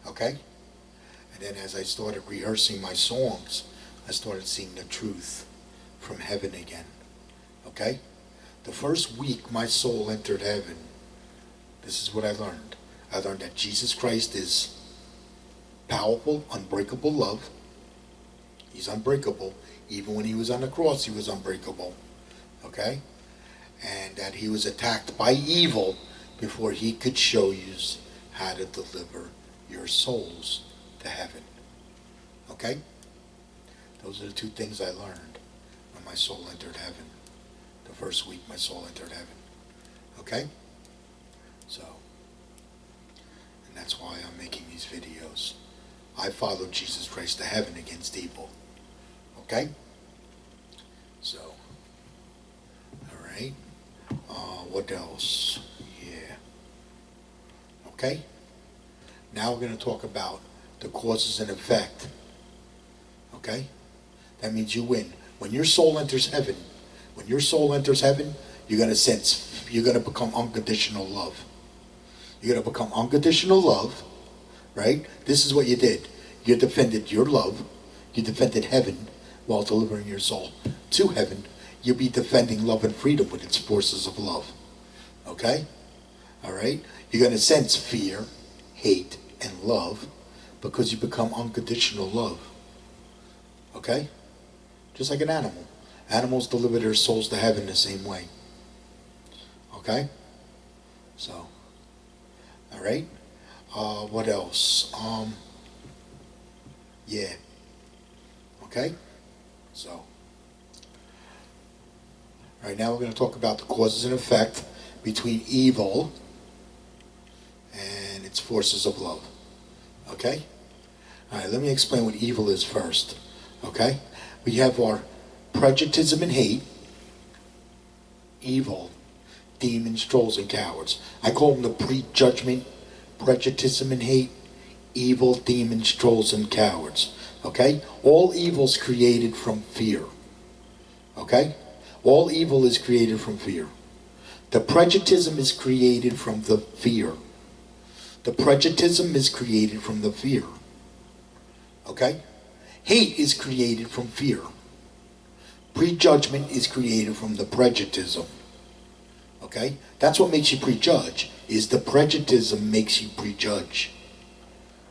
Okay? And then as I started rehearsing my songs, I started seeing the truth from heaven again. Okay? The first week my soul entered heaven, this is what I learned. I learned that Jesus Christ is powerful, unbreakable love. He's unbreakable. Even when he was on the cross, he was unbreakable. Okay? And that he was attacked by evil before he could show you how to deliver your souls to heaven. Okay? Those are the two things I learned when my soul entered heaven. The first week my soul entered heaven. Okay? So, and that's why I'm making these videos. I followed Jesus Christ to heaven against evil. Okay? So, alright. What else? Yeah. Okay? Now we're going to talk about the causes and effect. Okay? That means you win. When your soul enters heaven, you're going to sense, you're going to become unconditional love. You're going to become unconditional love, right? This is what you did. You defended your love. You defended heaven while delivering your soul to heaven. You'll be defending love and freedom with its forces of love. Okay? Alright? You're going to sense fear, hate, and love because you become unconditional love. Okay? Just like an animal. Animals deliver their souls to heaven the same way. Okay? So, alright? What else? Yeah. Okay? So, right now we're going to talk about the causes and effect between evil and its forces of love. Okay? Alright, let me explain what evil is first. Okay? We have our prejuditism and hate, evil, demons, trolls, and cowards. I call them the prejudgment, prejuditism and hate, evil, demons, trolls, and cowards. Okay? All evil's created from fear. Okay? All evil is created from fear. The prejuditism is created from the fear. The prejuditism is created from the fear. Okay? Hate is created from fear. Prejudgment is created from the prejuditism. Okay? That's what makes you prejudge, is the prejuditism makes you prejudge.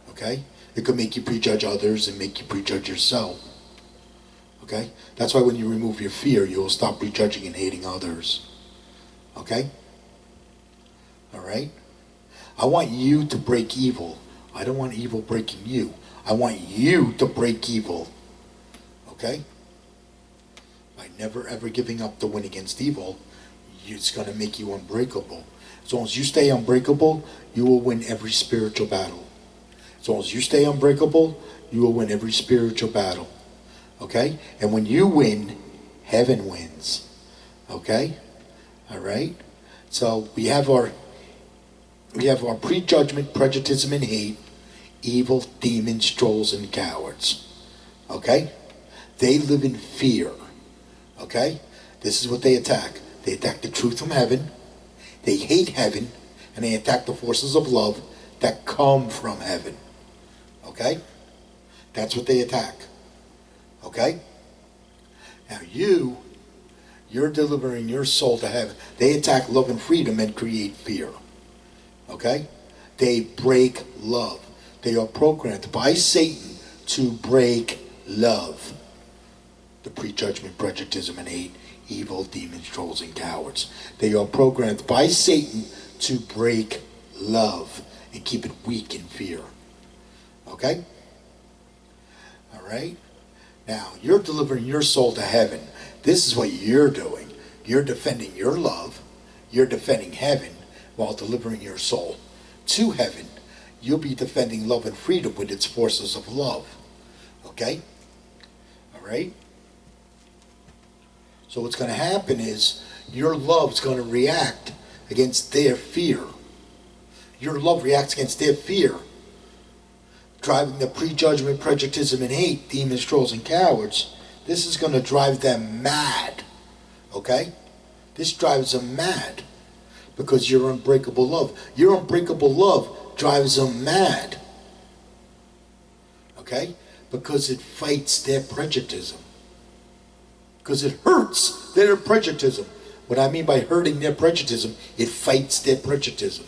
Okay? It could make you prejudge others and make you prejudge yourself. Okay? That's why when you remove your fear, you'll stop prejudging and hating others. Okay? Alright? I want you to break evil. I don't want evil breaking you. I want you to break evil. Okay? By never ever giving up the win against evil, it's going to make you unbreakable. As long as you stay unbreakable, you will win every spiritual battle. As long as you stay unbreakable, you will win every spiritual battle. Okay? And when you win, heaven wins. Okay? Alright? So we have our prejudgment, prejudice, and hate, evil, demons, trolls, and cowards. Okay? They live in fear. Okay? This is what they attack. They attack the truth from heaven. They hate heaven. And they attack the forces of love that come from heaven. Okay? That's what they attack. Okay? Now you're delivering your soul to heaven. They attack love and freedom and create fear. Okay? They break love. They are programmed by Satan to break love. The prejudgment, prejudice, and hate, evil, demons, trolls, and cowards. They are programmed by Satan to break love and keep it weak in fear. Okay? All right? Now, you're delivering your soul to heaven. This is what you're doing. You're defending your love. You're defending heaven while delivering your soul to heaven. You'll be defending love and freedom with its forces of love. Okay? All right? So what's going to happen is your love's going to react against their fear. Your love reacts against their fear, driving the prejudgment, prejuditism, and hate, demons, trolls, and cowards. This is going to drive them mad. Okay? This drives them mad because your unbreakable love. Your unbreakable love drives them mad. Okay? Because it fights their prejuditism. Because it hurts their prejuditism. What I mean by hurting their prejuditism, it fights their prejuditism.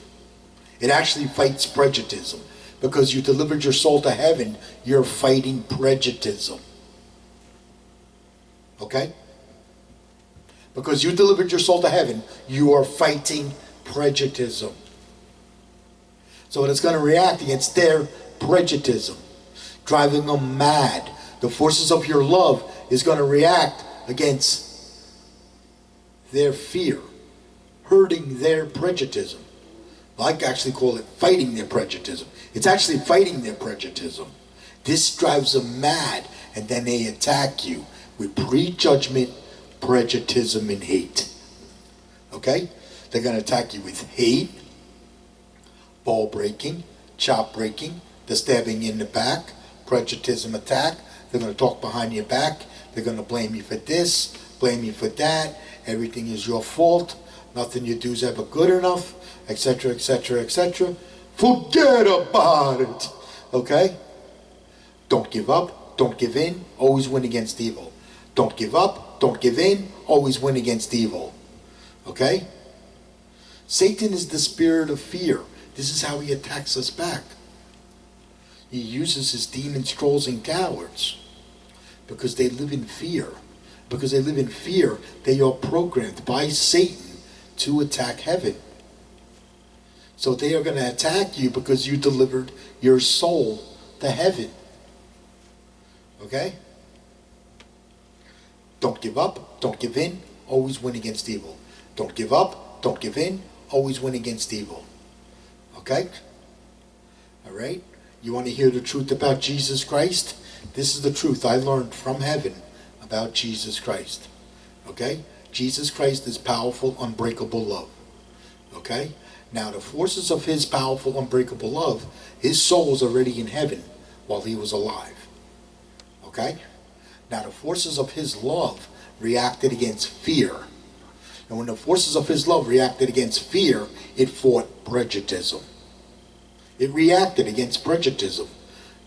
It actually fights prejuditism. Because you delivered your soul to heaven, you're fighting prejuditism. Okay? Because you delivered your soul to heaven, you are fighting prejuditism. So it's going to react against their prejuditism, driving them mad. The forces of your love is going to react against their fear, hurting their prejuditism. I actually call it fighting their prejuditism. It's actually fighting their prejuditism. This drives them mad, and then they attack you with prejudgment, prejuditism, and hate. Okay? They're going to attack you with hate, ball breaking, chop breaking, the stabbing in the back, prejuditism attack. They're going to talk behind your back. They're going to blame you for this, blame you for that. Everything is your fault. Nothing you do is ever good enough, etc., etc., etc. Forget about it. Okay? Don't give up. Don't give in. Always win against evil. Don't give up. Don't give in. Always win against evil. Okay? Satan is the spirit of fear. This is how he attacks us back. He uses his demons, trolls, and cowards because they live in fear. Because they live in fear, they are programmed by Satan to attack heaven. So they are going to attack you because you delivered your soul to heaven. Okay? Don't give up. Don't give in. Always win against evil. Don't give up. Don't give in. Always win against evil. Okay? All right? You want to hear the truth about Jesus Christ? This is the truth I learned from heaven about Jesus Christ. Okay? Jesus Christ is powerful, unbreakable love. Okay? Now, the forces of his powerful, unbreakable love, his soul was already in heaven while he was alive. Okay? Now, the forces of his love reacted against fear. And when the forces of his love reacted against fear, it fought prejuditism. It reacted against prejuditism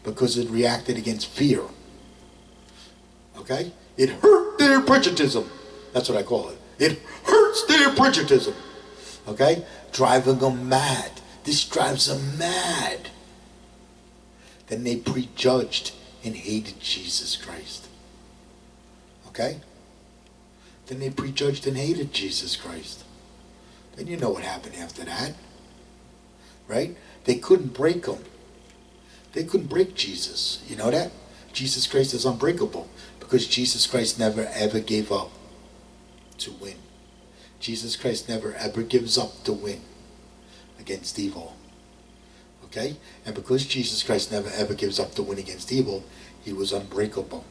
because it reacted against fear. Okay? It hurt their prejuditism. That's what I call it. It hurts their prejuditism. Okay? Driving them mad. This drives them mad. Then they prejudged and hated Jesus Christ. Okay? Then they prejudged and hated Jesus Christ. Then you know what happened after that. Right? They couldn't break him. They couldn't break Jesus. You know that? Jesus Christ is unbreakable because Jesus Christ never ever gave up to win. Jesus Christ never ever gives up to win against evil. Okay? And because Jesus Christ never ever gives up to win against evil, he was unbreakable.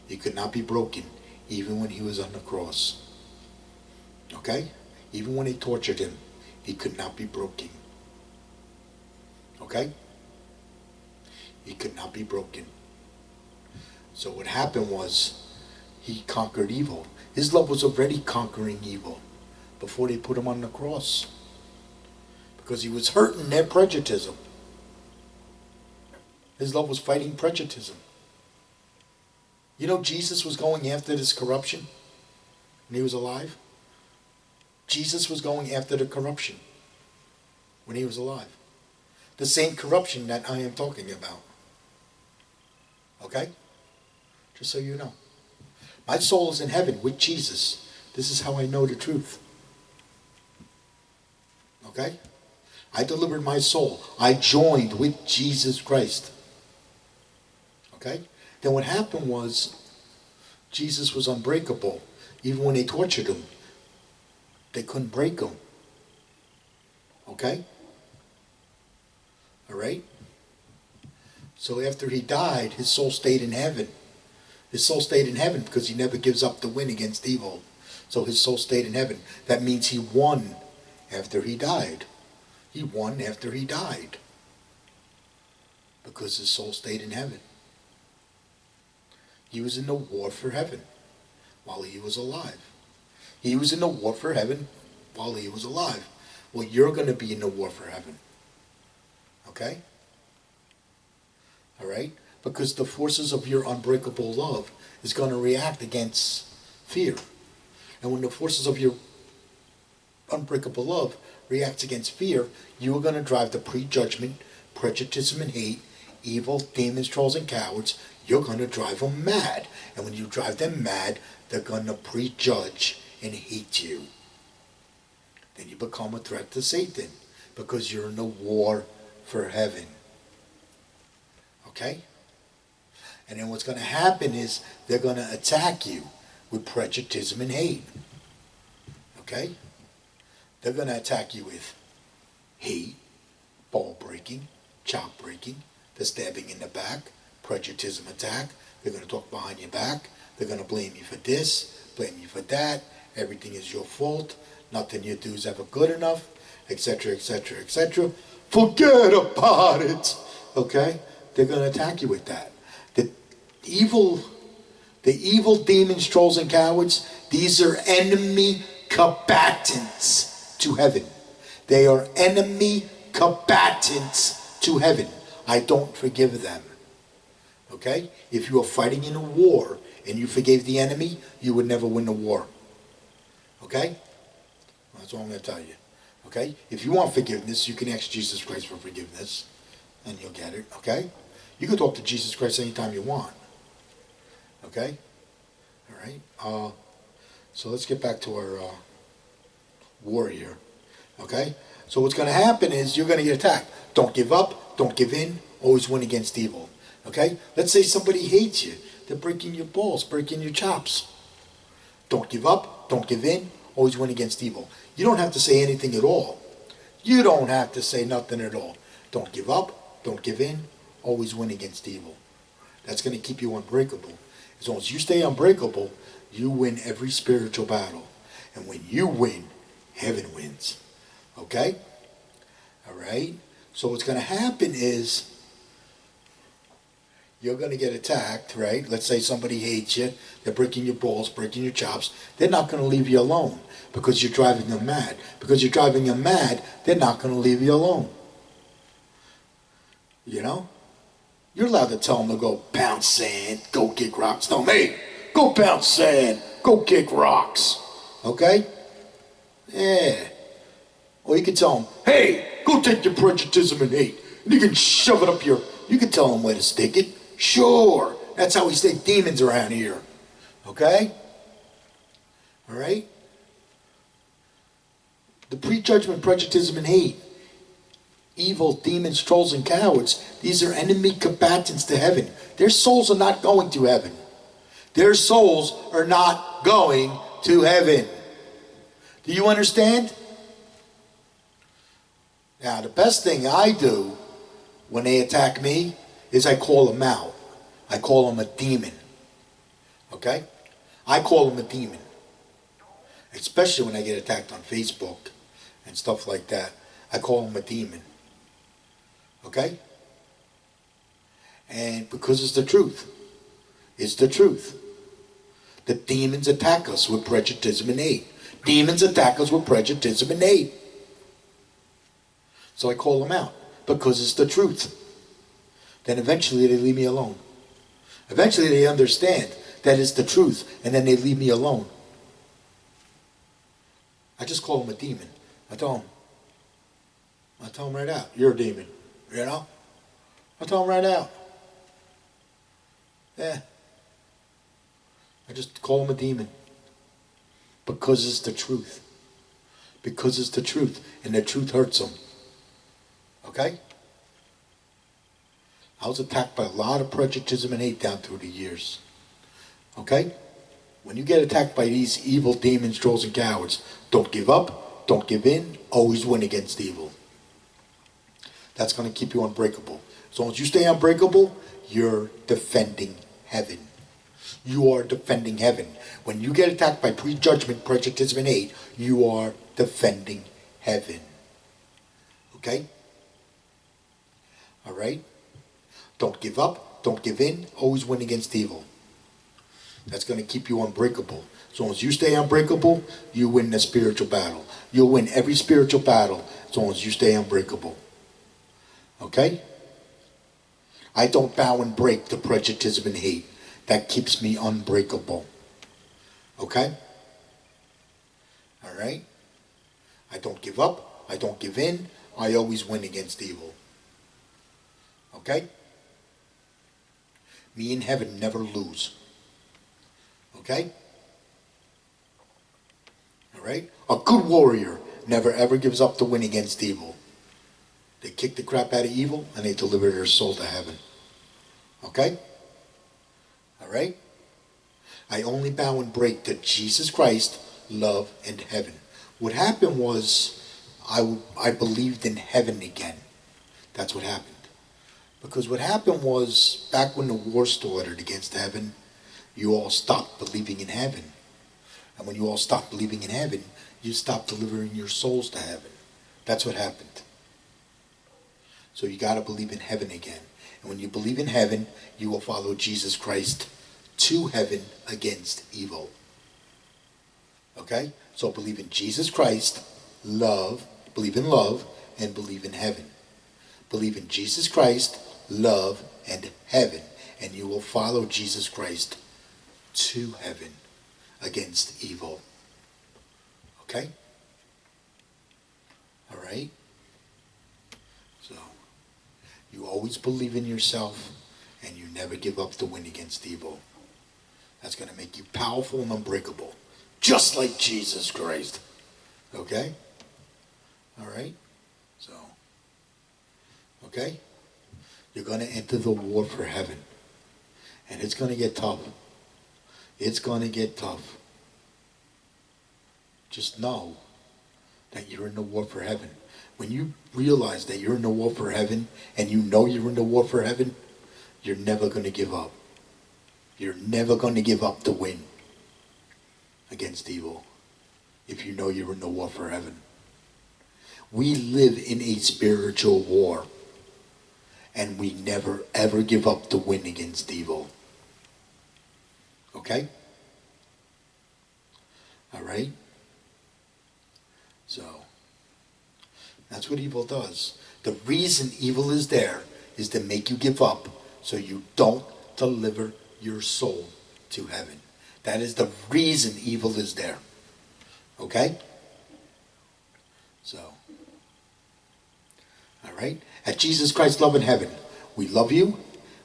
He could not be broken even when he was on the cross. Okay? Even when they tortured him, he could not be broken. Okay? He could not be broken. So what happened was he conquered evil. His love was already conquering evil before they put him on the cross. Because he was hurting their prejuditism. His love was fighting prejuditism. You know, Jesus was going after this corruption when he was alive. Jesus was going after the corruption when he was alive. The same corruption that I am talking about. Okay? Just so you know. My soul is in heaven with Jesus. This is how I know the truth. Okay? I delivered my soul. I joined with Jesus Christ. Okay? Then what happened was, Jesus was unbreakable. Even when they tortured him, they couldn't break him. Okay? Alright? So after he died, his soul stayed in heaven. His soul stayed in heaven because he never gives up the win against evil. So his soul stayed in heaven. That means he won after he died. He won after he died. Because his soul stayed in heaven. He was in the war for heaven while he was alive. He was in the war for heaven while he was alive. Well, you're going to be in the war for heaven. Okay? Alright? Because the forces of your unbreakable love is going to react against fear. And when the forces of your unbreakable love reacts against fear, you are going to drive the prejudgment, prejudice, and hate, evil, demons, trolls, and cowards. You're going to drive them mad. And when you drive them mad, they're going to prejudge and hate you. Then you become a threat to Satan because you're in the war for heaven. Okay? And then what's going to happen is they're going to attack you with prejudice and hate. Okay? They're going to attack you with hate, ball breaking, chop breaking, the stabbing in the back, prejudice attack. They're going to talk behind your back. They're going to blame you for this, blame you for that. Everything is your fault. Nothing you do is ever good enough, etc., etc., etc. Forget about it. Okay? They're going to attack you with that. The evil demons, trolls, and cowards, these are enemy combatants to heaven. They are enemy combatants to heaven. I don't forgive them. Okay? If you are fighting in a war and you forgave the enemy, you would never win the war. Okay? That's all I'm going to tell you. Okay? If you want forgiveness, you can ask Jesus Christ for forgiveness, and you'll get it. Okay? You can talk to Jesus Christ anytime you want. Okay? All right? So let's get back to our war here. Okay? So what's going to happen is you're going to get attacked. Don't give up. Don't give in. Always win against evil. Okay? Let's say somebody hates you. They're breaking your balls, breaking your chops. Don't give up. Don't give in. Always win against evil. You don't have to say anything at all. You don't have to say nothing at all. Don't give up. Don't give in. Always win against evil. That's going to keep you unbreakable. As long as you stay unbreakable, you win every spiritual battle. And when you win, heaven wins. Okay? All right? So what's going to happen is you're going to get attacked, right? Let's say somebody hates you. They're breaking your balls, breaking your chops. They're not going to leave you alone because you're driving them mad. Because you're driving them mad, they're not going to leave you alone. You know? You're allowed to tell them to go pound sand, go kick rocks. No, hey, go pound sand, go kick rocks. Okay? Yeah. Or you can tell them, hey, go take your prejudice and hate. And you can shove it up your... You can tell them where to stick it. Sure. That's how we stick demons around here. Okay? All right? The prejudgment, prejudice, and hate. Evil, demons, trolls, and cowards. These are enemy combatants to heaven. Their souls are not going to heaven. Their souls are not going to heaven. Do you understand? Now, the best thing I do when they attack me is I call them out. I call them a demon. Okay? I call them a demon. Especially when I get attacked on Facebook and stuff like that. I call them a demon. Okay? And because it's the truth. It's the truth. The demons attack us with prejudice and hate. Demons attack us with prejudice and hate. So I call them out because it's the truth. Then eventually they leave me alone. Eventually they understand that it's the truth, and then they leave me alone. I just call them a demon. I tell them right out, you're a demon. You know? I tell them right out. Yeah. I just call them a demon. Because it's the truth. because it's the truth, and the truth hurts them. Okay? I was attacked by a lot of prejudice and hate down through the years. Okay? When you get attacked by these evil demons, trolls, and cowards, don't give up, don't give in, always win against evil. That's going to keep you unbreakable. As long as you stay unbreakable, you're defending heaven. You are defending heaven. When you get attacked by prejudgment, prejudice, and hate, you are defending heaven. Okay? All right? Don't give up, don't give in, always win against evil. That's going to keep you unbreakable. As long as you stay unbreakable, you win the spiritual battle. You'll win every spiritual battle as long as you stay unbreakable. Okay? I don't bow and break to prejudice and hate. That keeps me unbreakable. Okay? All right? I don't give up. I don't give in. I always win against evil. Okay? Me in heaven never lose. Okay? All right? A good warrior never ever gives up to win against evil. They kick the crap out of evil and they deliver their soul to heaven. Okay? All right? I only bow and break to Jesus Christ, love, and heaven. What happened was I believed in heaven again. That's what happened. Because what happened was, back when the war started against heaven, you all stopped believing in heaven. And when you all stopped believing in heaven, you stopped delivering your souls to heaven. That's what happened. So you got to believe in heaven again. And when you believe in heaven, you will follow Jesus Christ to heaven against evil. Okay? So believe in Jesus Christ, believe in love, and believe in heaven. Believe in Jesus Christ, love, and heaven. And you will follow Jesus Christ to heaven against evil. Okay? All right? So, you always believe in yourself, and you never give up to win against evil. That's going to make you powerful and unbreakable, just like Jesus Christ. Okay? All right? So, okay? You're going to enter the war for heaven. And it's going to get tough. It's going to get tough. Just know that you're in the war for heaven. When you realize that you're in the war for heaven, and you know you're in the war for heaven, you're never going to give up. You're never going to give up to win against evil if you know you're in the war for heaven. We live in a spiritual war, and we never ever give up to win against evil. Okay? All right? So, that's what evil does. The reason evil is there is to make you give up so you don't deliver your soul to heaven. That is the reason evil is there. Okay? So, all right? At Jesus Christ, love in heaven, we love you,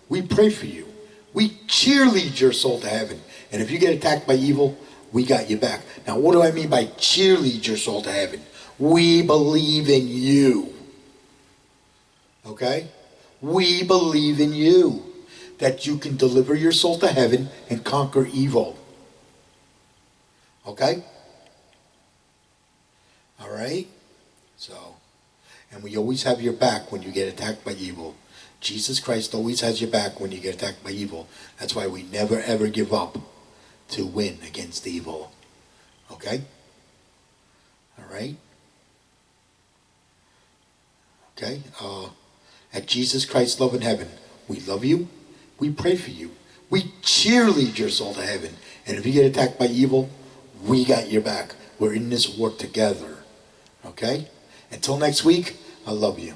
we pray for you, we cheerlead your soul to heaven. And if you get attacked by evil, we got you back. Now, what do I mean by cheerlead your soul to heaven? We believe in you. Okay? We believe in you, that you can deliver your soul to heaven and conquer evil. Okay? All right? So, and we always have your back when you get attacked by evil. Jesus Christ always has your back when you get attacked by evil. That's why we never ever give up to win against evil. Okay? All right? Okay? At Jesus Christ's love in heaven, we love you, we pray for you, we cheerlead your soul to heaven. And if you get attacked by evil, we got your back. We're in this war together. Okay? Until next week, I love you.